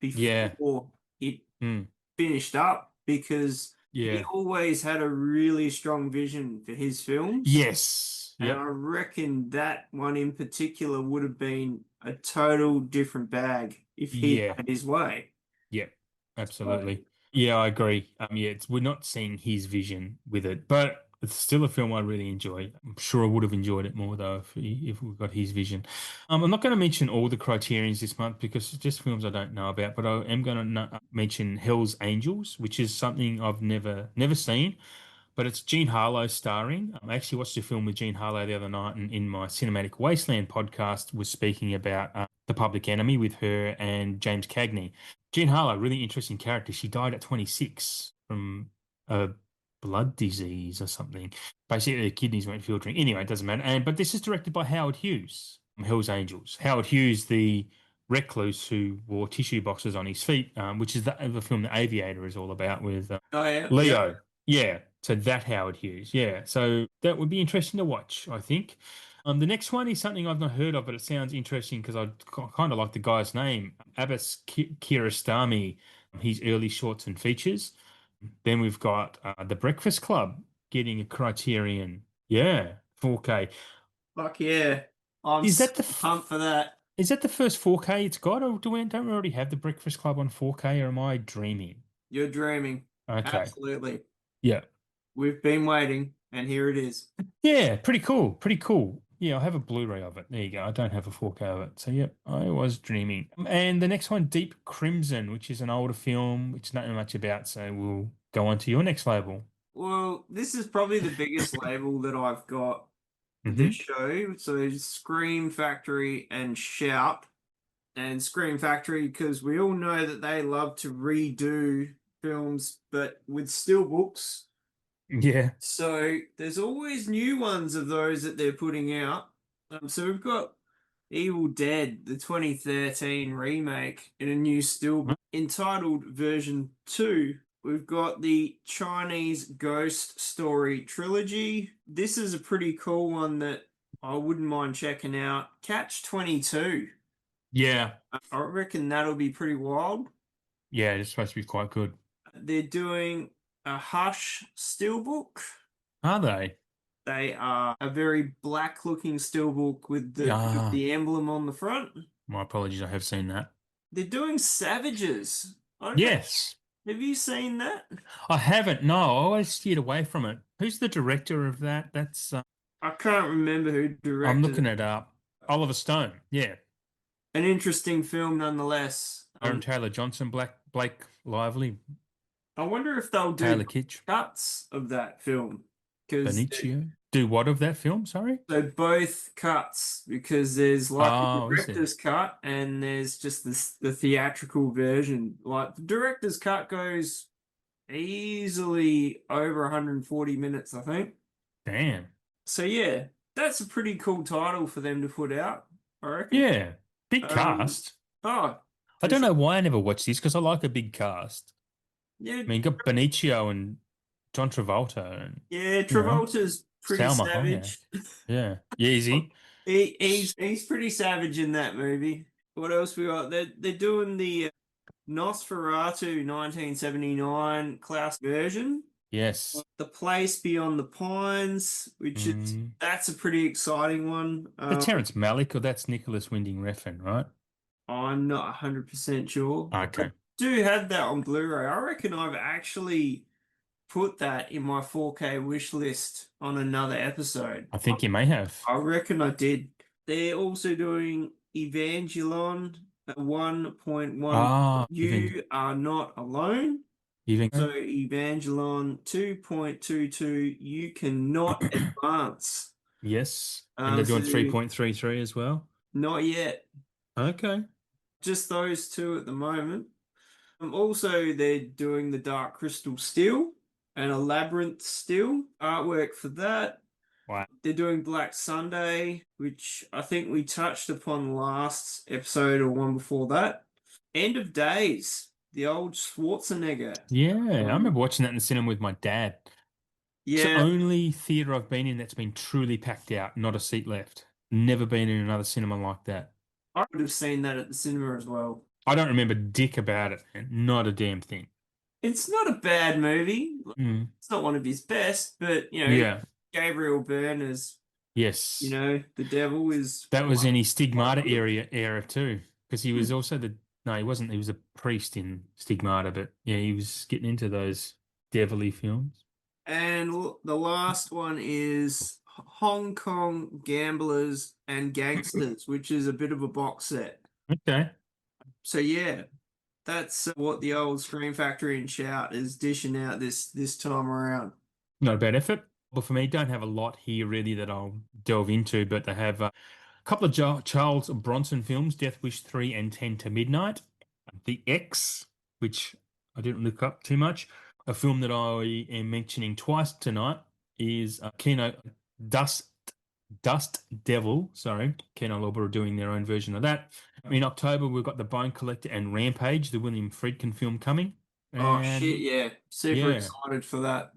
Yeah. before it Mm. finished up because he Yeah. always had a really strong vision for his films. Yes. And I Yep. reckon that one in particular would have been a total different bag if he'd Yeah. had his way. Yeah, So, absolutely. Yeah, I agree. Yeah, we're not seeing his vision with it, but it's still a film I really enjoy. I'm sure I would have enjoyed it more though if we got his vision. I'm not going to mention all the criterions this month because it's just films I don't know about, but I am going to mention Hell's Angels, which is something I've never seen. But it's Jean Harlow starring. I actually watched a film with Jean Harlow the other night, and in my Cinematic Wasteland podcast was speaking about The Public Enemy with her and James Cagney. Jean Harlow, really interesting character. She died at 26 from a blood disease or something. Basically, her kidneys weren't filtering. Anyway, it doesn't matter. But this is directed by Howard Hughes from Hell's Angels. Howard Hughes, the recluse who wore tissue boxes on his feet, which is the film The Aviator is all about with oh yeah, yeah. Leo. Yeah. So that Howard Hughes. Yeah. So that would be interesting to watch, I think. The next one is something I've not heard of, but it sounds interesting because I kind of like the guy's name, Abbas Kiarostami, his early shorts and features. Then we've got The Breakfast Club getting a Criterion. Yeah, 4K. Fuck yeah. I'm Is so that the pumped for that. is that the first 4K it's got, or don't we already have The Breakfast Club on 4K, or am I dreaming? You're dreaming. Okay. Absolutely. Yeah. We've been waiting, and here it is. Yeah, pretty cool. Pretty cool. Yeah, I have a Blu-ray of it. There you go. I don't have a 4K of it. So, yep, I was dreaming. And the next one, Deep Crimson, which is an older film, which not much about. So we'll go on to your next label. Well, this is probably the biggest label that I've got for this Hmm. show. So Scream Factory and Shout. And Scream Factory, because we all know that they love to redo films, but with still books. Yeah. So there's always new ones of those that they're putting out. So we've got Evil Dead, the 2013 remake, in a new steelbook entitled version 2. We've got the Chinese Ghost Story trilogy. This is a pretty cool one that I wouldn't mind checking out. Catch 22. Yeah. I reckon that'll be pretty wild. Yeah, it's supposed to be quite good. They're doing a Hush steelbook. Are they? They are a very black looking steelbook with Ah, the emblem on the front. my apologies. I have seen that. They're doing Savages. I don't know. Yes, Have you seen that? I haven't. No, I always steered away from it. Who's the director of that? That's I can't remember who I'm directed looking it. it up. Oliver Stone. Yeah, An interesting film nonetheless. Aaron Taylor Johnson, Blake Lively, I wonder if they'll do Taylor Kitsch, cuts of that film because Benicio. Do what of that film? Sorry. so both cuts because there's like a Oh, is there? director's cut and there's just the theatrical version. Like the director's cut goes easily over 140 minutes, I think. Damn. So yeah, that's a pretty cool title for them to put out, I reckon. Yeah, big Um, cast. oh, I for don't sure. know why I never watched this because I like a big cast. Yeah, I mean, you got Benicio and John Travolta and yeah, you know Travolta's pretty Salma Hayek. savage. Yeah, Yeezy. He's pretty savage in that movie. What else we got? They're doing the Nosferatu 1979 Klaus version. Yes. The Place Beyond the Pines, which is Mm. that's a pretty exciting one. The Terrence Malick or that's Nicholas Winding Refn, right? I'm not 100% sure. I Okay. do have that on Blu-ray. I reckon I've actually put that in my 4K wish list on another episode. I think you may have. I reckon I did. They're also doing Evangelon at 1.1. Ah, You are not alone. even So Evangelon 2.22, you cannot advance. yes. And they're So doing 3.33 as well. not yet. Okay. Just those two at the moment. Also, they're doing the Dark Crystal Steel and a Labyrinth Steel artwork for that. Wow. They're doing Black Sunday, which I think we touched upon last episode or one before that. End of Days, the old Schwarzenegger. Yeah, I remember watching that in the cinema with my dad. It's the Yeah, only theater I've been in that's been truly packed out, not a seat left. Never been in another cinema like that. I would have seen that at the cinema as well. I don't remember dick about it, man. Not a damn thing. It's not a bad movie. Mm. It's not one of his best, but Yeah. Gabriel Byrne as Yes. the devil is That was in his quite Stigmata good. era too, because he was also no, he wasn't. He was a priest in Stigmata, but yeah, he was getting into those devilly films. And the last one is Hong Kong Gamblers and Gangsters, which is a bit of a box set. Okay. So yeah, that's what the old Scream Factory and Shout is dishing out this time around. Not a bad effort. Well, for me, don't have a lot here really that I'll delve into, but they have a couple of Charles Bronson films, Death Wish 3 and 10 to Midnight. The X, which I didn't look up too much. A film that I am mentioning twice tonight is Kino Dust Devil. Sorry, Kino Lorber are doing their own version of that. In October, we've got The Bone Collector and Rampage, the William Friedkin film coming. Oh And shit, yeah. Super yeah, excited for that.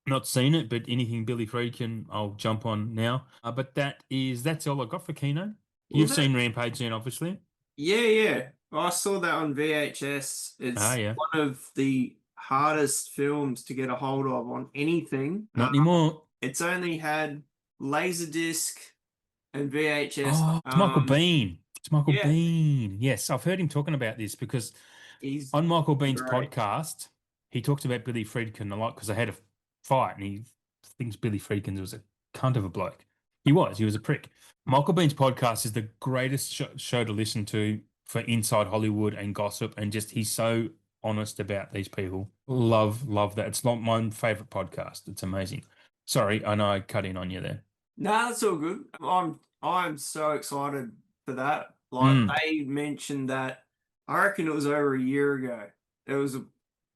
not seen it, but anything Billy Friedkin, I'll jump on now. But that's all I got for Kino. Well, You've seen Rampage then, obviously. yeah. I saw that on VHS. Ah, It's yeah. one of the hardest films to get a hold of on anything. Not anymore. It's only had Laserdisc and VHS. Oh, it's Michael Bean. It's Michael Yeah, Bean. Yes, I've heard him talking about this because he's on Michael Bean's great. podcast, he talks about Billy Friedkin a lot because they had a fight and he thinks Billy Friedkin was a cunt of a bloke. He was a prick. Michael Bean's podcast is the greatest show to listen to for inside Hollywood and gossip, and just he's so honest about these people. Love that. It's not my favorite podcast. It's amazing. Sorry, I know I cut in on you there. No, that's all good. I'm so excited for that. Like Mm. they mentioned that I reckon it was over a year ago.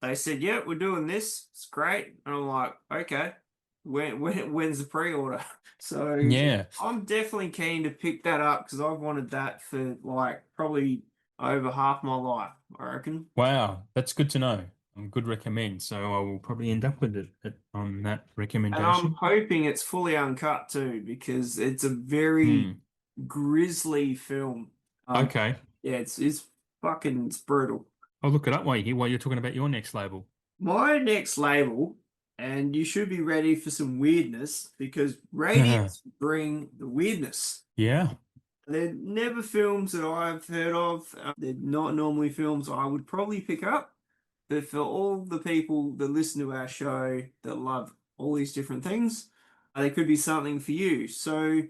They said, yeah, we're doing this. It's great. And I'm like, okay. When's the pre-order? So Yeah. I'm definitely keen to pick that up because I've wanted that for like probably over half my life, I reckon. Wow, that's good to know. Good recommend. So I will probably end up with it on that And I'm recommendation. hoping it's fully uncut too, because it's a very grisly film. Okay. Yeah, it's brutal. I'll look it up while you're talking about your next label. My next label, and you should be ready for some weirdness because Radiance bring the weirdness. Yeah. They're never films that I've heard of. They're not normally films I would probably pick up. But for all the people that listen to our show that love all these different things, there could be something for you. So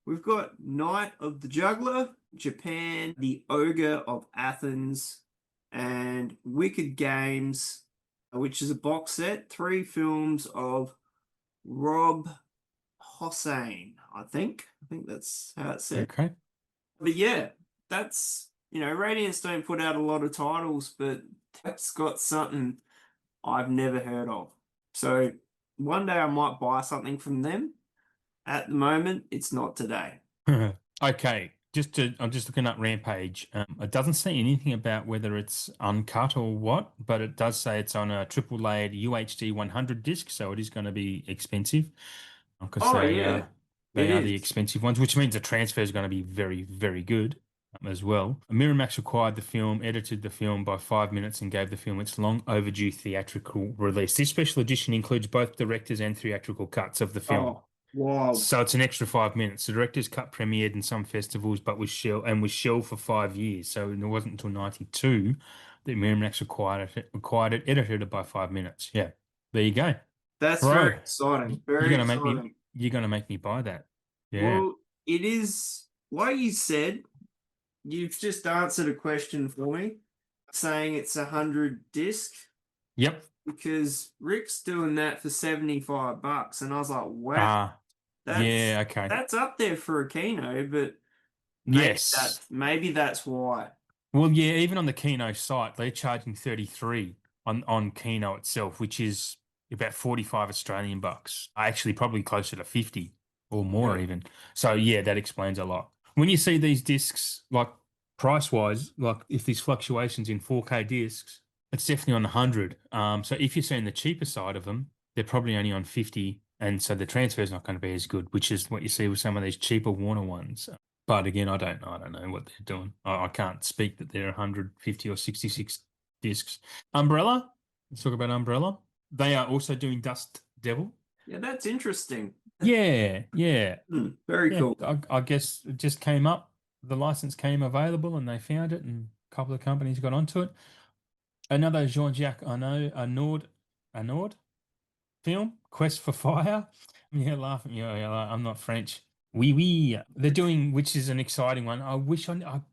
we've got Night of the Juggler, Japan, The Ogre of Athens, and Wicked Games, which is a box set, 3 films of Rob Hossein, I think. I think that's how it's said. Okay. But yeah, that's, Radiance don't put out a lot of titles, but that's got something I've never heard of. So one day I might buy something from them. At the moment, it's not today. Okay. I'm just looking up Rampage. It doesn't say anything about whether it's uncut or what, but it does say it's on a triple layered UHD 100 disc, so it is going to be expensive because Oh yeah, they it are the is. expensive ones, which means the transfer is going to be very, very good as well. Miramax acquired the film, edited the film by 5 minutes, and gave the film its long overdue theatrical release. This special edition includes both directors and theatrical cuts of the film. Oh, wow. So it's an extra 5 minutes. The director's cut premiered in some festivals, but was shelved for 5 years. So it wasn't until '92 that Miramax acquired it, edited it by 5 minutes. Yeah, there you go, That's very bro. exciting. You're Very gonna make me exciting. you're gonna make me buy that. Yeah. Well, it is, like you said, you've just answered a question for me, saying it's 100 disc, Yep. because Rick's doing that for $75, and I was like, wow, Ah. that's Yeah. Okay. that's up there for a Kino, but Yes. maybe that's why. Well, yeah. Even on the Kino site, they're charging 33 on Kino itself, which is about 45 Australian bucks. Actually, probably closer to 50 or more Yeah. even. So yeah, that explains a lot. When you see these discs, like price wise, like if there's fluctuations in 4K discs, it's definitely on 100. So if you're seeing the cheaper side of them, they're probably only on 50, and so the transfer is not going to be as good, which is what you see with some of these cheaper Warner ones. But again, I don't know what they're doing. I can't speak that they're 150 or 66 discs. Umbrella. Let's talk about Umbrella. They are also doing Dust Devil. Yeah, that's interesting. Yeah, yeah, Very yeah. cool. I guess it just came up. The license came available, and they found it, and a couple of companies got onto it. Another Jean-Jacques Arnaud film, Quest for Fire. Yeah, laughing. Yeah, I'm not French. Oui, oui. They're doing, which is an exciting one. I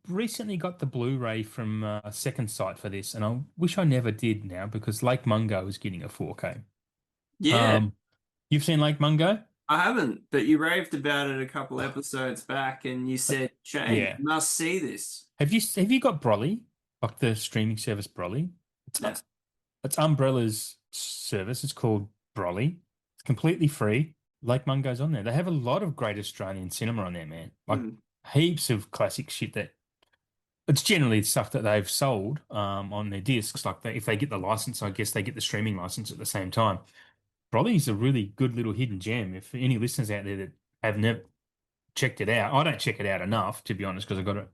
recently got the Blu-ray from a second site for this, and I wish I never did now because Lake Mungo is getting a 4K. Yeah, You've seen Lake Mungo? I haven't, but you raved about it a couple episodes back, and you Uh, said, Shane, Yeah. you must see this. Have you got Broly, like the streaming service Broly? It's No. it's Umbrella's service. It's called Broly. It's completely free. Lake Mungo's on there. They have a lot of great Australian cinema on there, man. Like Hmm. heaps of classic shit that it's generally stuff that they've sold on their discs. Like if they get the license, I guess they get the streaming license at the same time. Broly's a really good little hidden gem. If any listeners out there that have never checked it out, I don't check it out enough to be honest because I've got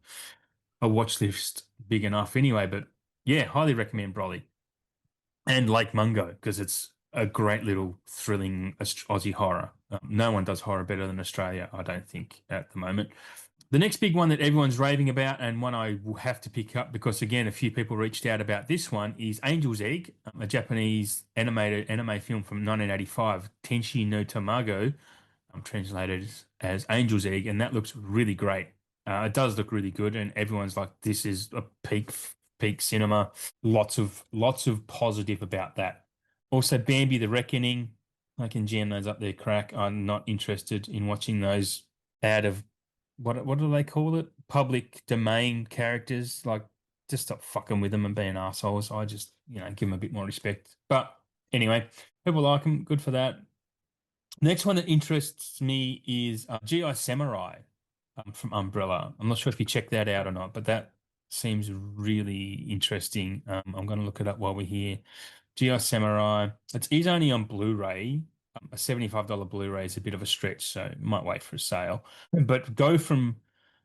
a watch list big enough anyway. But yeah, highly recommend Broly and Lake Mungo because it's a great little thrilling Aussie horror. No one does horror better than Australia, I don't think, at the moment. The next big one that everyone's raving about, and one I will have to pick up because again, a few people reached out about this one, is Angel's Egg, a Japanese animated anime film from 1985, Tenshi no Tamago, translated as Angel's Egg, and that looks really great. It does look really good, and everyone's like, "This is a peak cinema." Lots of positive about that. Also, Bambi the Reckoning. I can jam those up there, crack. I'm not interested in watching those out of what do they call it? Public domain characters. Like, just stop fucking with them and being assholes. I just, give them a bit more respect. But anyway, people like them. Good for that. Next one that interests me is GI Samurai from Umbrella. I'm not sure if you checked that out or not, but that seems really interesting. I'm going to look it up while we're here. GI Samurai. It's only on Blu-ray. A $75 Blu-ray is a bit of a stretch, so might wait for a sale. But go from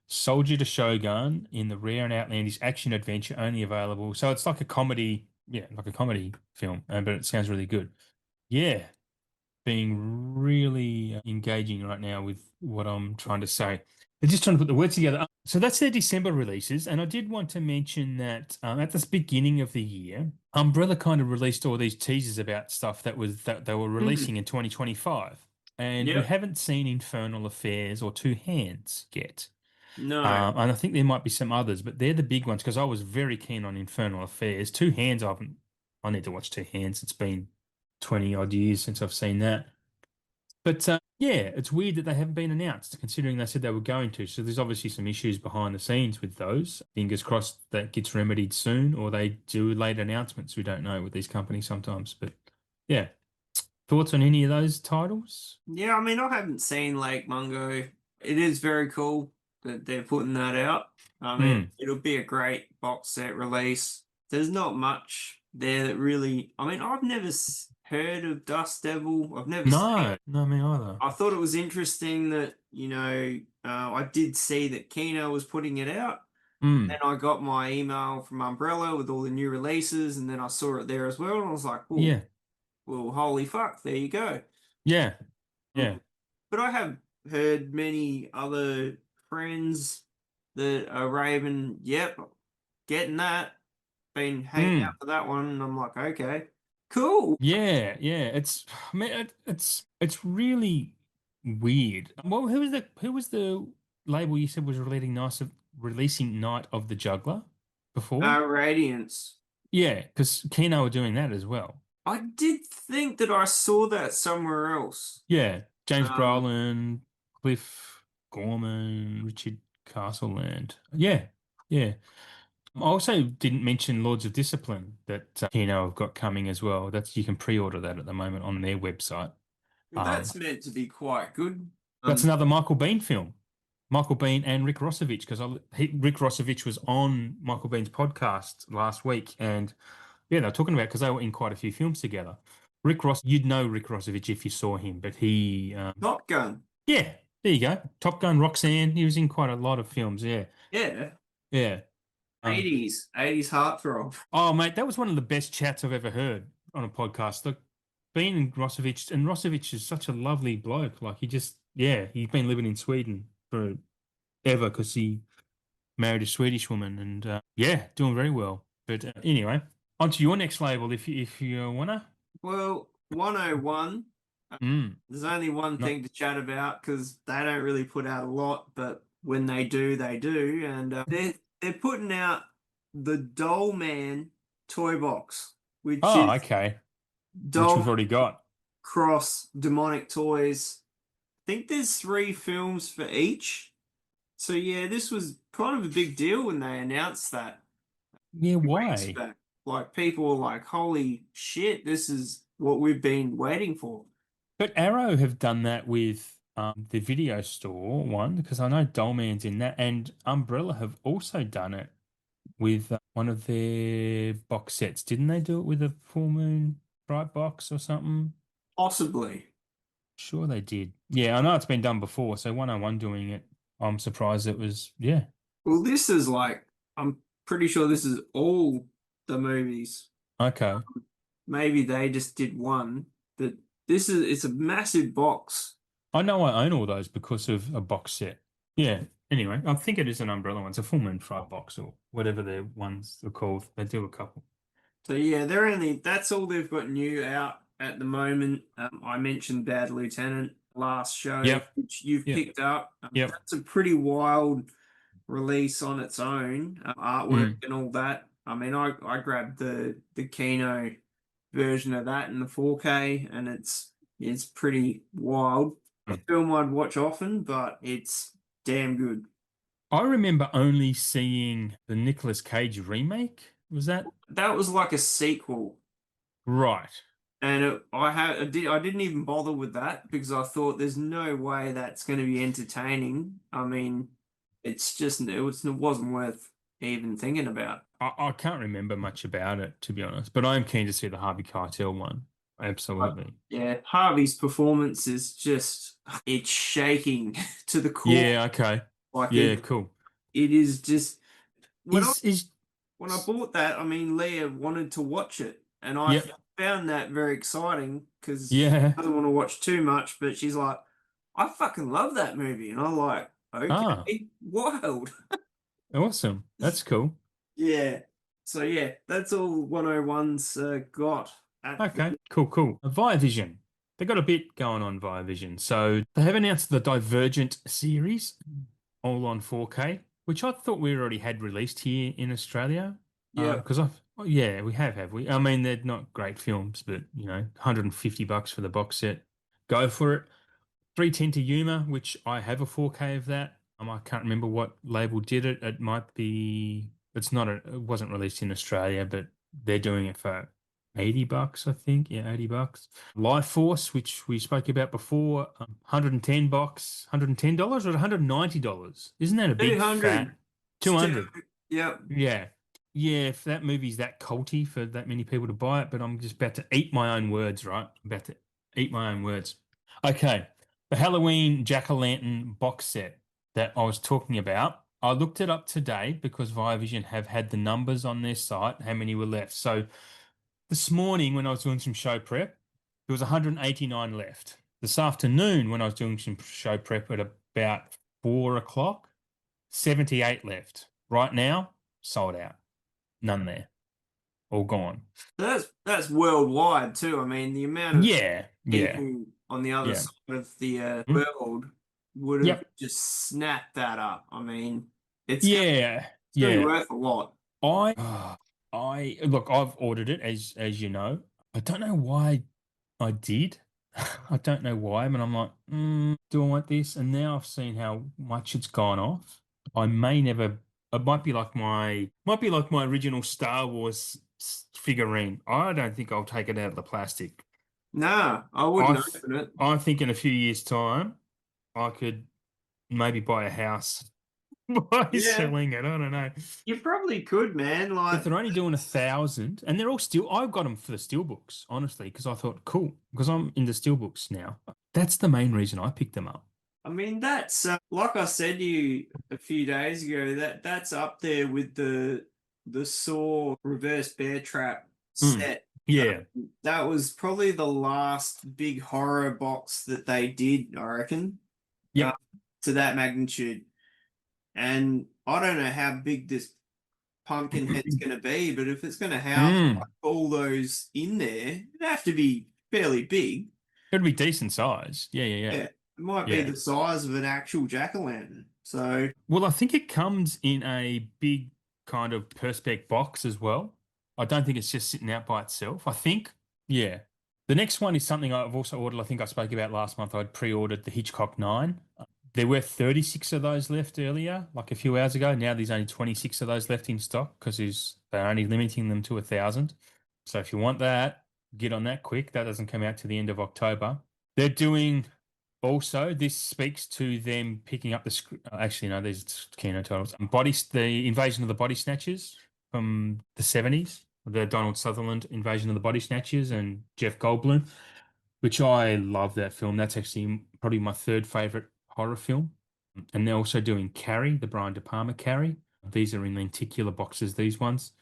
Soldier to Shogun in the rare and outlandish action adventure only available. So it's like a comedy, yeah, like a comedy film, but it sounds really good. Yeah, being really engaging right now with what I'm trying to say. They're just trying to put the words together. So that's their December releases, and I did want to mention that at the beginning of the year, Umbrella kind of released all these teasers about stuff that they were releasing in 2025, and we Yep. haven't seen Infernal Affairs or Two Hands yet. No. And I think there might be some others, but they're the big ones because I was very keen on Infernal Affairs. Two Hands, I haven't. I need to watch Two Hands. It's been 20 odd years since I've seen that. But yeah, it's weird that they haven't been announced, considering they said they were going to. So there's obviously some issues behind the scenes with those. Fingers crossed that gets remedied soon, or they do late announcements. We don't know with these companies sometimes. But yeah, thoughts on any of those titles? Yeah, I mean, I haven't seen Lake Mungo. It is very cool that they're putting that out. I mean, Mm. it'll be a great box set release. There's not much there that really. I mean, I've never heard of Dust Devil. I've never seen. No, no, me either. I thought it was interesting that, I did see that Kino was putting it out. Then Mm. I got my email from Umbrella with all the new releases, and then I saw it there as well, and I was like, oh, Yeah, well, holy fuck, there you go. yeah, Mm. yeah. But I have heard many other friends that are raving, yep, getting that, been hanging out Mm. for that one, and I'm like, okay, cool. Yeah, yeah. It's I mean, it's really weird. Well, who was the label you said was releasing Night of the Juggler before? Radiance. Yeah, because Kino were doing that as well. I did think that I saw that somewhere else. Yeah, James Um, Brolin, Cliff Gorman, Richard Castleland. Yeah, yeah. I also didn't mention Lords of Discipline that Kino have got coming as well. That's you can pre-order that at the moment on their website. Um, that's meant to be quite good. That's another Michael Bean film. Michael Bean and Rick Rossovich, because Rick Rossovich was on Michael Bean's podcast last week, and yeah, they were talking about because they were in quite a few films together. You'd know Rick Rossovich if you saw him, but Top Gun. yeah, there you go. Top Gun, Roxanne. He was in quite a lot of films. Yeah, Yeah. yeah. Um, 80s heartthrob. oh, mate, that was one of the best chats I've ever heard on a podcast. Look, Bean and Rossovich is such a lovely bloke. Like yeah, he's been living in Sweden forever because he married a Swedish woman, and yeah, doing very well. But anyway, on to your next label if you wanna. Well, 101. Mm, There's only one not thing to chat about because they don't really put out a lot, but when they do, they do. And they're putting out the Doll Man toy box, which oh, is okay, which we've Doll already got. Cross Demonic Toys. I think there's 3 films for each. So yeah, this was kind of a big deal when they announced that Yeah, weeks why? back. Like people were like, "Holy shit, this is what we've been waiting for." But Arrow have done that with the video store one because I know Dollman's in that, and Umbrella have also done it with one of their box sets. Didn't they do it with a Full Moon Bright box or something? Possibly. Sure, they did. Yeah, I know it's been done before. So 101 doing it, I'm surprised it was. Yeah. Well, this is like, I'm pretty sure this is all the movies. Okay. Maybe they just did one, but it's a massive box. I know I own all those because of a box set. Yeah. Anyway, I think it is an Umbrella one. It's a Full Moon Fright box or whatever their ones are called. They do a couple. So yeah, that's all they've got new out at the moment. I mentioned Bad Lieutenant last show, Yep. which you've Yep. picked up. Yep. That's a pretty wild release on its own, artwork Mm. and all that. I mean, I grabbed the Kino version of that in the 4K, and it's pretty wild. A Mm. film I'd watch often, but it's damn good. I remember only seeing the Nicolas Cage remake. Was that That was like a sequel, right? and I didn't even bother with that because I thought there's no way that's going to be entertaining. I mean, it wasn't worth even thinking about. I can't remember much about it, to be honest, but I am keen to see the Harvey Keitel one. But Absolutely. yeah, Harvey's performance is just it's shaking to the core. Yeah, okay. Like Yeah, cool. it is just when I Is when I bought that, I mean Leah wanted to watch it and I Yep. found that very exciting because she Yeah. doesn't want to watch too much, but she's like, I fucking love that movie. And I'm like, Ah, okay, wild. awesome. That's cool. Yeah. So yeah, that's all 101's got at Okay, cool, cool. Via Vision. They got a bit going on Via Vision. So they have announced the Divergent series, all on 4K, which I thought we already had released here in Australia. yeah. Because yeah, we have we? I mean, they're not great films, but $150 for the box set. Go for it. 310 to Yuma, which I have a 4K of that. I can't remember what label did it. It might be, it's not, it wasn't released in Australia, but they're doing it for $80, I think. Yeah, $80. Life Force, which we spoke about before, 110 bucks, $110 or $190. Isn't that a big 200. fat It's 200? 200. Yep. Yeah. Yeah, if that movie's that culty for that many people to buy it, but I'm just about to eat my own words, right? I'm about to eat my own words. Okay. The Halloween Jack-o'-lantern box set that I was talking about, I looked it up today because Viavision have had the numbers on their site, how many were left. So this morning when I was doing some show prep, there was 189 left. This afternoon when I was doing some show prep at about 4 o'clock, 78 left. Right now, sold out. None there. All gone. That's worldwide too. I mean, the amount of Yeah, yeah, people on the other yeah. side of the Mm, world would have yep. just snapped that up. I mean, it's gonna Yeah, it's gonna be yeah. worth a lot. I I look, I've ordered it as you know. I don't know why I did. I don't know why, but I'm like, do I want this? And now I've seen how much it's gone off. I may never. It might be like my original Star Wars figurine. I don't think I'll take it out of the plastic. Nah, I I wouldn't th open it. I think in a few years' time, I could maybe buy a house by Yeah, selling it. I don't know. you probably could, man. If Like, they're only doing 1,000, and they're all still, I've got them for the steelbooks, honestly, because I thought, cool, because I'm into steelbooks now. That's the main reason I picked them up. I mean, that's like I said to you a few days ago. That's up there with the Saw reverse bear trap Mm. set. Yeah. That was probably the last big horror box that they did, I reckon, uh, Yep. to that magnitude. And I don't know how big this pumpkin head's going to be, but if it's going to house Mm. like, all those in there, it'd have to be fairly big. It'd be decent size. Yeah, yeah, yeah. Yeah, it might be Yeah. the size of an actual jack-o'-lantern. So, Well, I think it comes in a big kind of Perspex box as well. I don't think it's just sitting out by itself. I think, yeah. The next one is something I've also ordered. I think I spoke about last month. I'd pre-ordered the Hitchcock 9. There were 36 of those left earlier, like a few hours ago. Now there's only 26 of those left in stock because they're only limiting them to 1,000. So if you want that, get on that quick. That doesn't come out to the end of October. They're doing also, this speaks to them picking up the actually, no, these keynote titles. The Invasion of the Body Snatchers from the 70s, the Donald Sutherland Invasion of the Body Snatchers and Jeff Goldblum, which I love that film. That's actually probably my third favorite horror film. And they're also doing Carrie, the Brian De Palma Carrie. These are in lenticular boxes, these ones.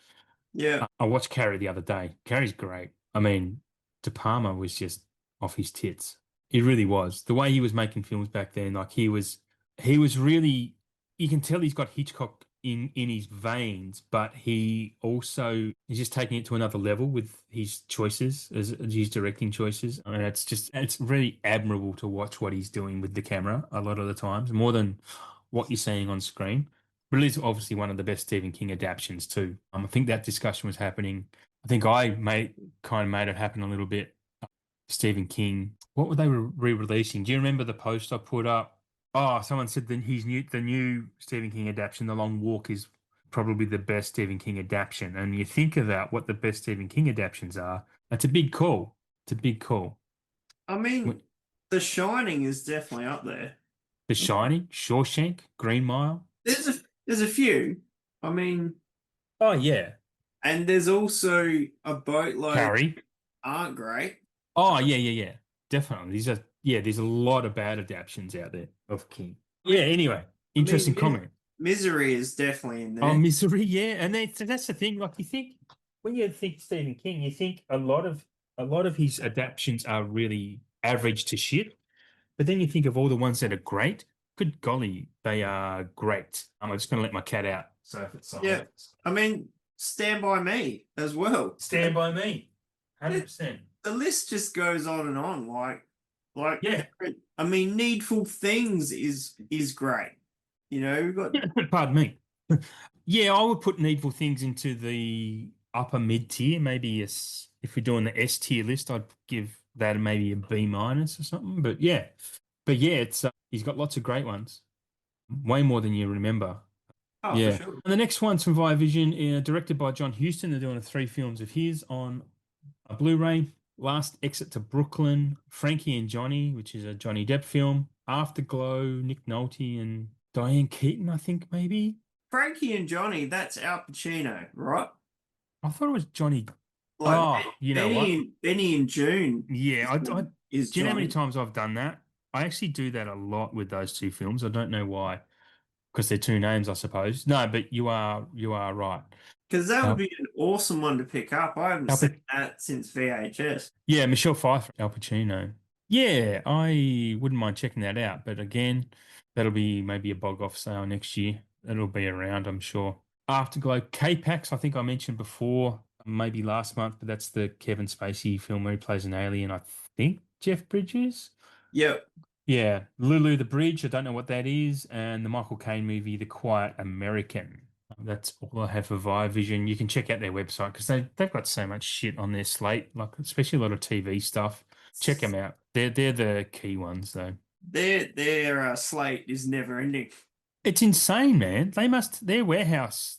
yeah. I watched Carrie the other day. Carrie's great. I mean, De Palma was just off his tits. He really was. The way he was making films back then, like he was really, you can tell he's got Hitchcock in his veins, but he's just taking it to another level with his choices, as his directing choices. I mean, it's really admirable to watch what he's doing with the camera a lot of the times, more than what you're seeing on screen. But it is obviously one of the best Stephen King adaptations too. I think that discussion was happening. I think I made it happen a little bit. Stephen King. What were they re-releasing? Do you remember the post I put up? Oh, someone said that the new Stephen King adaptation, The Long Walk, is probably the best Stephen King adaptation. And you think about what the best Stephen King adaptations are. That's a big call. It's a big call. I mean, The Shining is definitely up there. The Shining, Shawshank, Green Mile. There's a few. I mean, Oh yeah, and there's also a boatload Carrie. aren't great. Oh yeah, yeah, yeah. Definitely. There's a lot of bad adaptations out there of King. I mean, Yeah, anyway, I mean, interesting comment. Misery is definitely in Oh, there. Misery, yeah. And that's the thing. Like you think when you think Stephen King, you think a lot of a lot of his adaptations are really average to shit. But then you think of all the ones that are great. Good golly, they are great. I'm just going to let my cat out. So if it's Yeah, silent, I mean, Stand By Me as well. Stand By Me, It, 100%. the list just goes on and on. Like Yeah. I mean, Needful Things is great. You know, we've got Pardon me. Yeah, I would put Needful Things into the upper mid tier. Maybe if we're doing the S tier list, I'd give that maybe a B minus or something. But yeah, it's he's got lots of great ones, way more than you remember. oh for Yeah. sure. And the next one's from Via Vision, directed by John Huston. They're doing three films of his on a Blu-ray. Last Exit to Brooklyn, Frankie and Johnny, which is a Johnny Depp film. Afterglow, Nick Nolte and Diane Keaton, I think maybe. Frankie and Johnny, that's Al Pacino, right? I thought it was Johnny. Like Oh, you know what? Benny and June Yeah, is do you know how many Johnny. times I've done that? I actually do that a lot with those two films. I don't know why, because they're two names, I suppose. No, but you are right. Because that would Al, be an awesome one to pick up. I haven't Al, seen Pa- that since VHS. yeah, Michelle Pfeiffer, Al Pacino. Yeah, I wouldn't mind checking that out. But again, that'll be maybe a bog off sale next year. It'll be around, I'm sure. Afterglow, K-Pax, I think I mentioned before, maybe last month, but that's the Kevin Spacey film where he plays an alien. I think Jeff Bridges. Yep. Yeah, Lulu the Bridge. I don't know what that is, and the Michael Caine movie, The Quiet American. That's all I have for Via Vision. You can check out their website because they've got so much shit on their slate, like especially a lot of TV stuff. Check them out. They're the key ones though. Their slate is never ending. It's insane, man. Their warehouse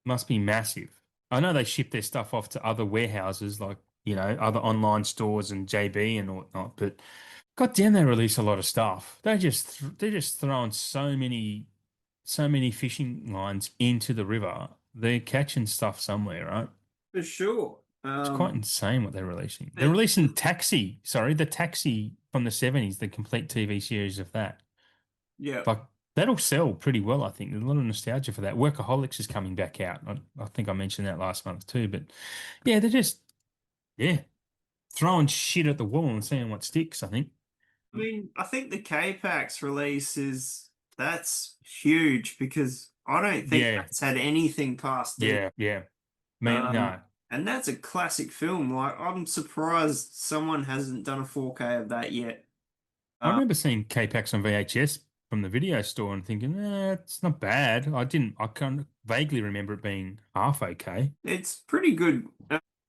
must be massive. I know they ship their stuff off to other warehouses like, other online stores and JB and whatnot, but God damn, they release a lot of stuff. They're just throwing so many fishing lines into the river. They're catching stuff somewhere, right? For sure. It's quite insane what they're releasing. They're But releasing Taxi, sorry, the Taxi from the 70s, the complete TV series of that. yeah, Like that'll sell pretty well, I think. There's a lot of nostalgia for that. Workaholics is coming back out. I think I mentioned that last month too, but yeah, they're just yeah, throwing shit at the wall and seeing what sticks, I think. I mean, I think the K-Pax release that's huge because I don't think Yeah, that's had anything past D. yeah. Um, No. and that's a classic film. Like, I'm surprised someone hasn't done a 4K of that yet. I Uh, remember seeing K-Pax on VHS from the video store and thinking, it's not bad. I kind of vaguely remember it being half okay. it's pretty good.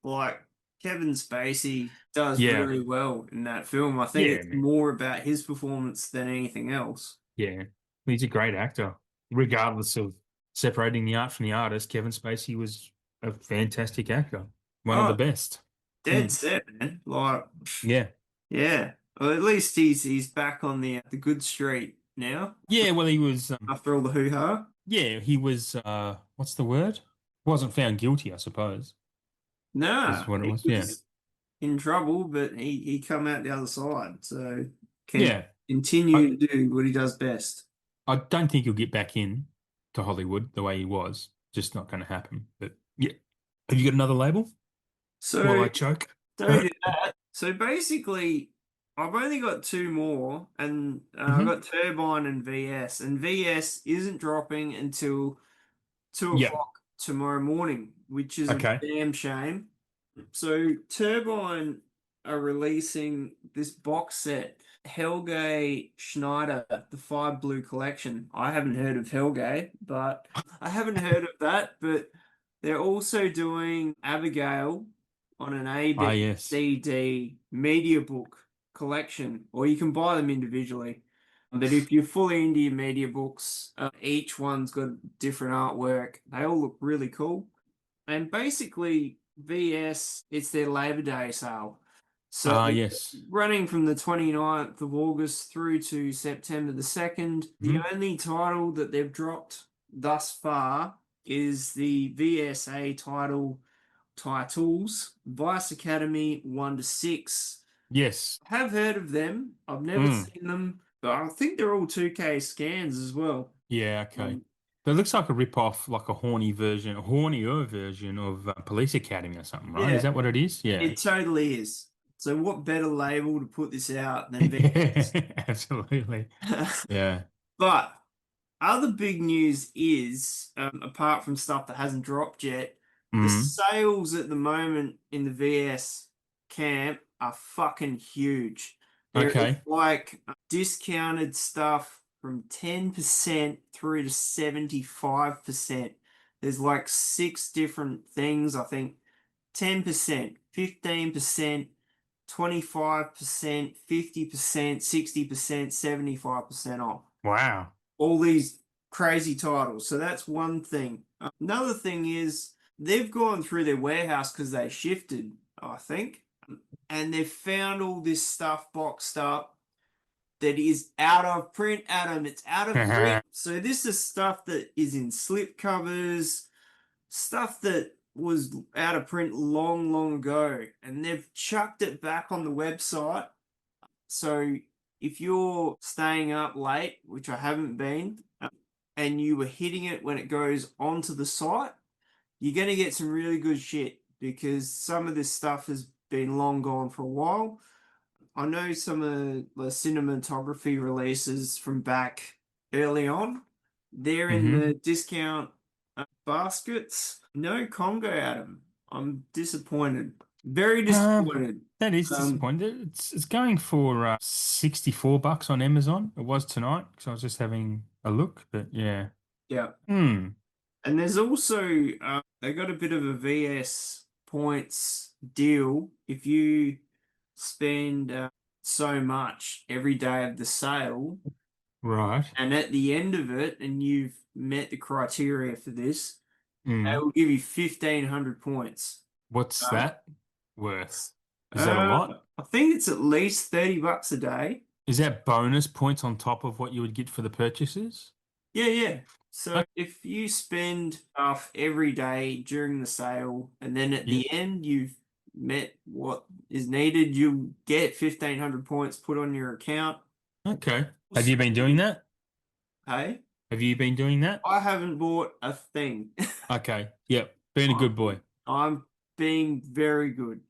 Like, Kevin Spacey does Yeah, really well in that film. I think yeah, it's man. more about his performance than anything else. Yeah. He's a great actor. Regardless of separating the art from the artist, Kevin Spacey was a fantastic actor. One of the Oh, best. dead Mm. set, man. Like, Yeah. yeah. Well, at least he's back on the good street now Yeah, well, he was, after all the hoo-ha. yeah, he was, what's the word? Wasn't found guilty, I suppose, is Nah, what it he was. Yeah. was in trouble, but he come out the other side, so can Yeah. I, continue to do what he does best. I don't think he'll get back in to Hollywood the way he was. Just not going to happen. But yeah. Have you got another label? While So I choke. don't do that. So basically, I've only got two more, and I've Hmm. got Turbine and VS, and VS isn't dropping until two Yep. o'clock tomorrow morning, which is a Okay. damn shame. So Turbine are releasing this box set, Helge Schneider, the Five Blue Collection. I haven't heard of Helge, but I haven't heard of that. But they're also doing Abigail on an A Ah, B yes. C D media book collection, or you can buy them individually. But if you're fully into your media books, each one's got different artwork. They all look really cool. And basically, VS, it's their Labor Day sale. So Ah, yes. running from the 29th of August through to September the 2nd, the Hmm. only title that they've dropped thus far is the VSA titles, Vice Academy 1 to 6. Yes. I have heard of them. I've never Mm. seen them, but I think they're all 2K scans as well. Yeah, okay. Um, It looks like a rip-off, like a hornier version of Police Academy or something, right? Is Yeah, that what it is? Yeah. it totally is. So what better label to put this out than VS? Absolutely. Yeah. But other big news is, apart from stuff that hasn't dropped yet, the Mm. sales at the moment in the VS camp are fucking huge. There is Okay. like discounted stuff from 10% through to 75%. There's like six different things, I think 10%, 15%, 25%, 50%, 60%, 75% off. Wow. All these crazy titles. So that's one thing. Another thing is they've gone through their warehouse because they shifted, I think, and they've found all this stuff boxed up that is out of print, Adam. It's out of print. So this is stuff that is in slip covers, stuff that was out of print long, long ago, and they've chucked it back on the website. So if you're staying up late, which I haven't been, and you were hitting it when it goes onto the site, you're going to get some really good shit because some of this stuff has been long gone for a while. I know some of the cinematography releases from back early on. They're in Hmm. the discount baskets. No Congo, Adam. I'm disappointed. Very disappointed. That is Um, disappointing. It's going for $64 on Amazon. It was tonight because I was just having a look, but yeah. yeah. Hmm. And there's also they got a bit of a VS points deal. If you spend so much every day of the sale, Right. and at the end of it, and you've met the criteria for this, they Mm. will give you 1,500 points. What's Uh, that worth? Is that a lot? I think it's at least $30 a day. Is that bonus points on top of what you would get for the purchases? Yeah, yeah. So if you spend stuff every day during the sale, and then at Yeah. the end you've met what is needed, you get 1,500 points put on your account. Okay. Have Also, you been doing that? hey, Have you been doing that? I haven't bought a thing. Okay. Yep. Being a good boy. I'm being very good.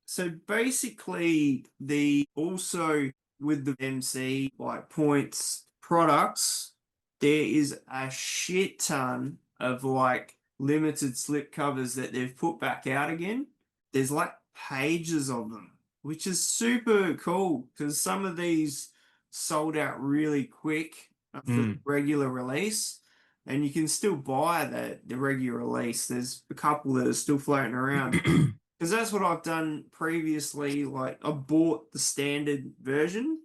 So basically, the also with the MC like points products, there is a shit ton of like limited slip covers that they've put back out again. There's like pages of them, which is super cool because some of these sold out really quick for the Mm. regular release. And you can still buy the regular release. There's a couple that are still floating around. Because that's what I've done previously. Like I bought the standard version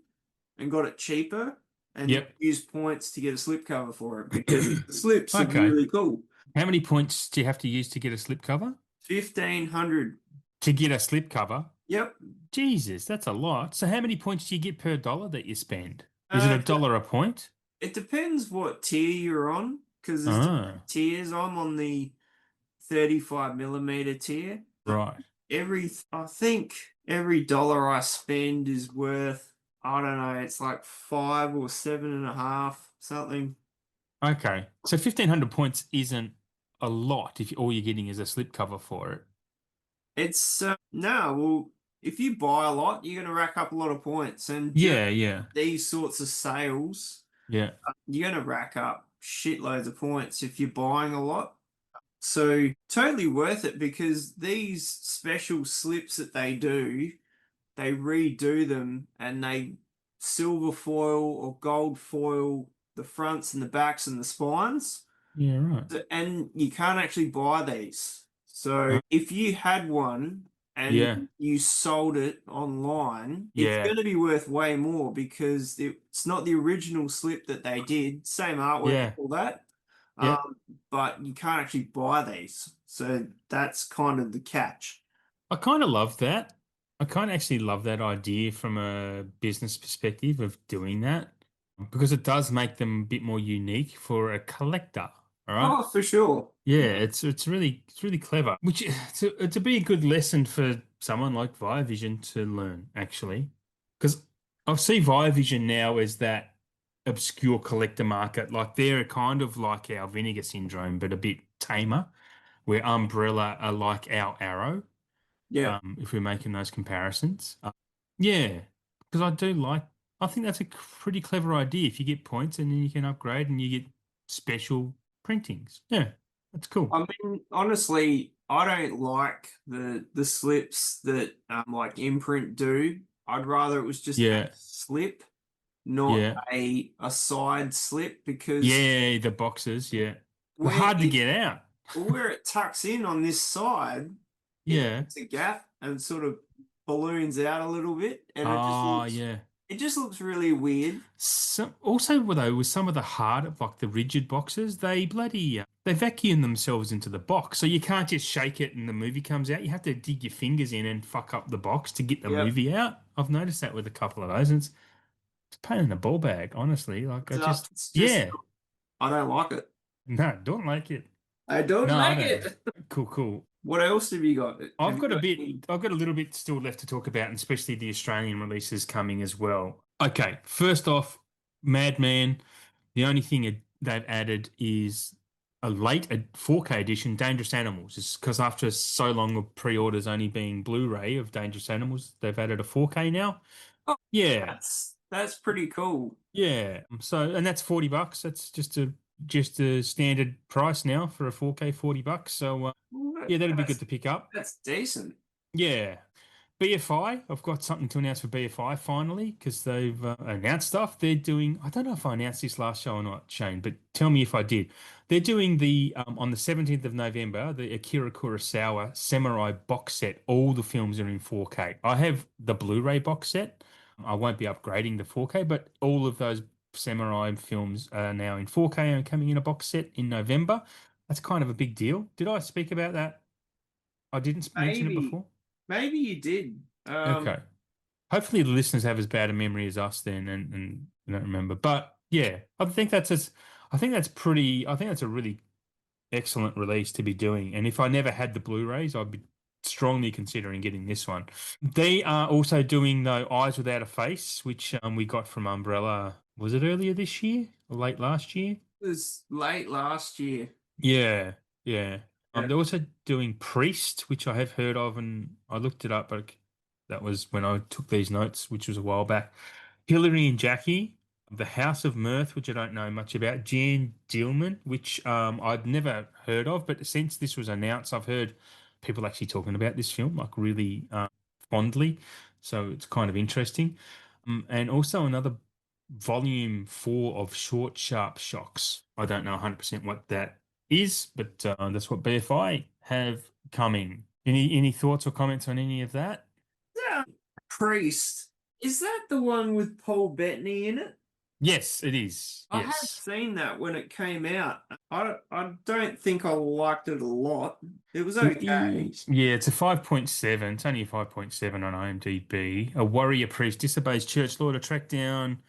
and got it cheaper and Yep. used points to get a slipcover for it because the slips are Okay. really cool. How many points do you have to use to get a slipcover? 1,500. To get a slipcover? Yep. Jesus, that's a lot. So how many points do you get per dollar that you spend? Is it Uh, $1 a point? it depends what tier you're on because there's different Ah, tiers. I'm on the 35mm tier. right. I think every dollar I spend is worth, I don't know, it's like 5 or 7.5, something. Okay. So 1,500 points isn't a lot if all you're getting is a slipcover for it. It's no, well, if you buy a lot, you're going to rack up a lot of points, and during Yeah, yeah, these sorts of sales, yeah. you're going to rack up shitloads of points if you're buying a lot. So totally worth it because these special slips that they do, they redo them and they silver foil or gold foil the fronts and the backs and the spines. Yeah, right. And you can't actually buy these. So Uh, if you had one and yeah, you sold it online, it's yeah, going to be worth way more because it's not the original slip that they did, same artwork and yeah, all that. yeah. But you can't actually buy these. So that's kind of the catch. I kind of love that. I kind of actually love that idea from a business perspective of doing that because it does make them a bit more unique for a collector. All right. Oh, for sure. Yeah, it's really clever. Which to be a good lesson for someone like Vision to learn actually, because I see Vision now as that. obscure collector market. Like they're kind of like our Vinegar Syndrome, but a bit tamer, where Umbrella are like our Arrow, Yeah. if we're making those comparisons. Yeah, because I think that's a pretty clever idea. If you get points and then you can upgrade and you get special printings. Yeah, that's cool. I mean, honestly, I don't like the slips that like Imprint do. I'd rather it was just a Yeah, slip, not yeah, a side slip, because yeah, the boxes, yeah. They're where hard to it get out. where it tucks in on this side, it Yeah. hits a gap and sort of balloons out a little bit, and Oh, yeah. it just looks really weird. Also, though, with some of the hard, like the rigid boxes, they vacuum themselves into the box, so you can't just shake it and the movie comes out. You have to dig your fingers in and fuck up the box to get the Yep. movie out. I've noticed that with a couple of those, and it's a pain in the ball bag, honestly. Like It's just yeah, I don't like it. no, don't like it. I don't No, I like don't. it. Cool, cool. What else have you got? Have I've you got a got bit, any? I've got a little bit still left to talk about, and especially the Australian releases coming as well. Okay, first off, Madman. The only thing they've added is a 4K edition, Dangerous Animals. It's because after so long of pre-orders only being Blu-ray of Dangerous Animals, they've added a 4K now. Oh, Yeah, that's pretty cool. yeah. So, and that's $40. That's just a standard price now for a 4K, $40. So, Well, yeah, that'd be good That's to pick up. that's decent. Yeah. BFI, I've got something to announce for BFI finally because they've announced stuff. They're doing, I don't know if I announced this last show or not, Shane, but tell me if I did. They're doing on the 17th of November, the Akira Kurosawa Samurai box set. All the films are in 4K. I have the Blu-ray box set. I won't be upgrading to 4K, but all of those Samurai films are now in 4K and coming in a box set in November. That's kind of a big deal. Did I speak about that? I didn't mention it Maybe before. maybe you did. Okay. Hopefully the listeners have as bad a memory as us then and don't remember. But yeah, I think that's a really excellent release to be doing. And if I never had the Blu-rays, I'd be strongly considering getting this one. They are also doing the Eyes Without a Face, which we got from Umbrella. Was it earlier this year or late last year? It was late last year. Yeah, yeah. Yeah. They're also doing Priest, which I have heard of, and I looked it up, but that was when I took these notes, which was a while back. Hillary and Jackie, The House of Mirth, which I don't know much about. Jan Dillman, which I'd never heard of, but since this was announced, I've heard people actually talking about this film like really fondly, so it's kind of interesting. And also another volume 4 of Short Sharp Shocks. I don't know 100% what that is, but that's what BFI have coming. Any thoughts or comments on any of that? Yeah. Priest. Is that the one with Paul Bettany in it? Yes, it is. I have Yes. seen that when it came out. I don't think I liked it a lot. It was It okay. is. Yeah, it's a 5.7. It's only a 5.7 on IMDb. A warrior priest disobeys church law to track down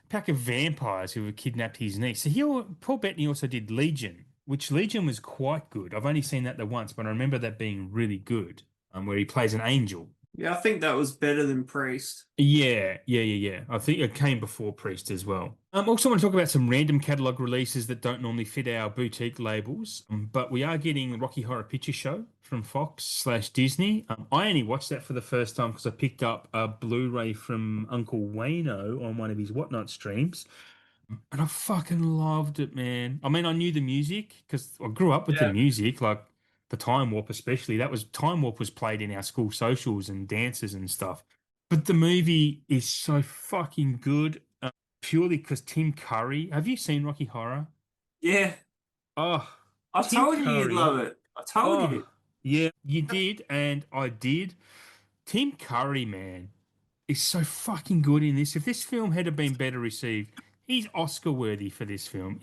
a pack of vampires who have kidnapped his niece. So Paul Bettany also did Legion, which Legion was quite good. I've only seen that the once, but I remember that being really good, where he plays an angel. Yeah, I think that was better than Priest. Yeah. I think it came before Priest as well. Also want to talk about some random catalog releases that don't normally fit our boutique labels, but we are getting Rocky Horror Picture Show from Fox/Disney. I only watched that for the first time because I picked up a Blu-ray from Uncle Wayno on one of his Whatnot streams. And I fucking loved it, man. I mean, I knew the music because I grew up with the Yeah. music, like the Time Warp, especially. Time Warp was played in our school socials and dances and stuff. But the movie is so fucking good, purely because Tim Curry. Have you seen Rocky Horror? Yeah. Oh, I Tim told you you'd Curry. love it. I told Oh, you. yeah, you did, and I did. Tim Curry, man, is so fucking good in this. If this film had been better received, he's Oscar worthy for this film.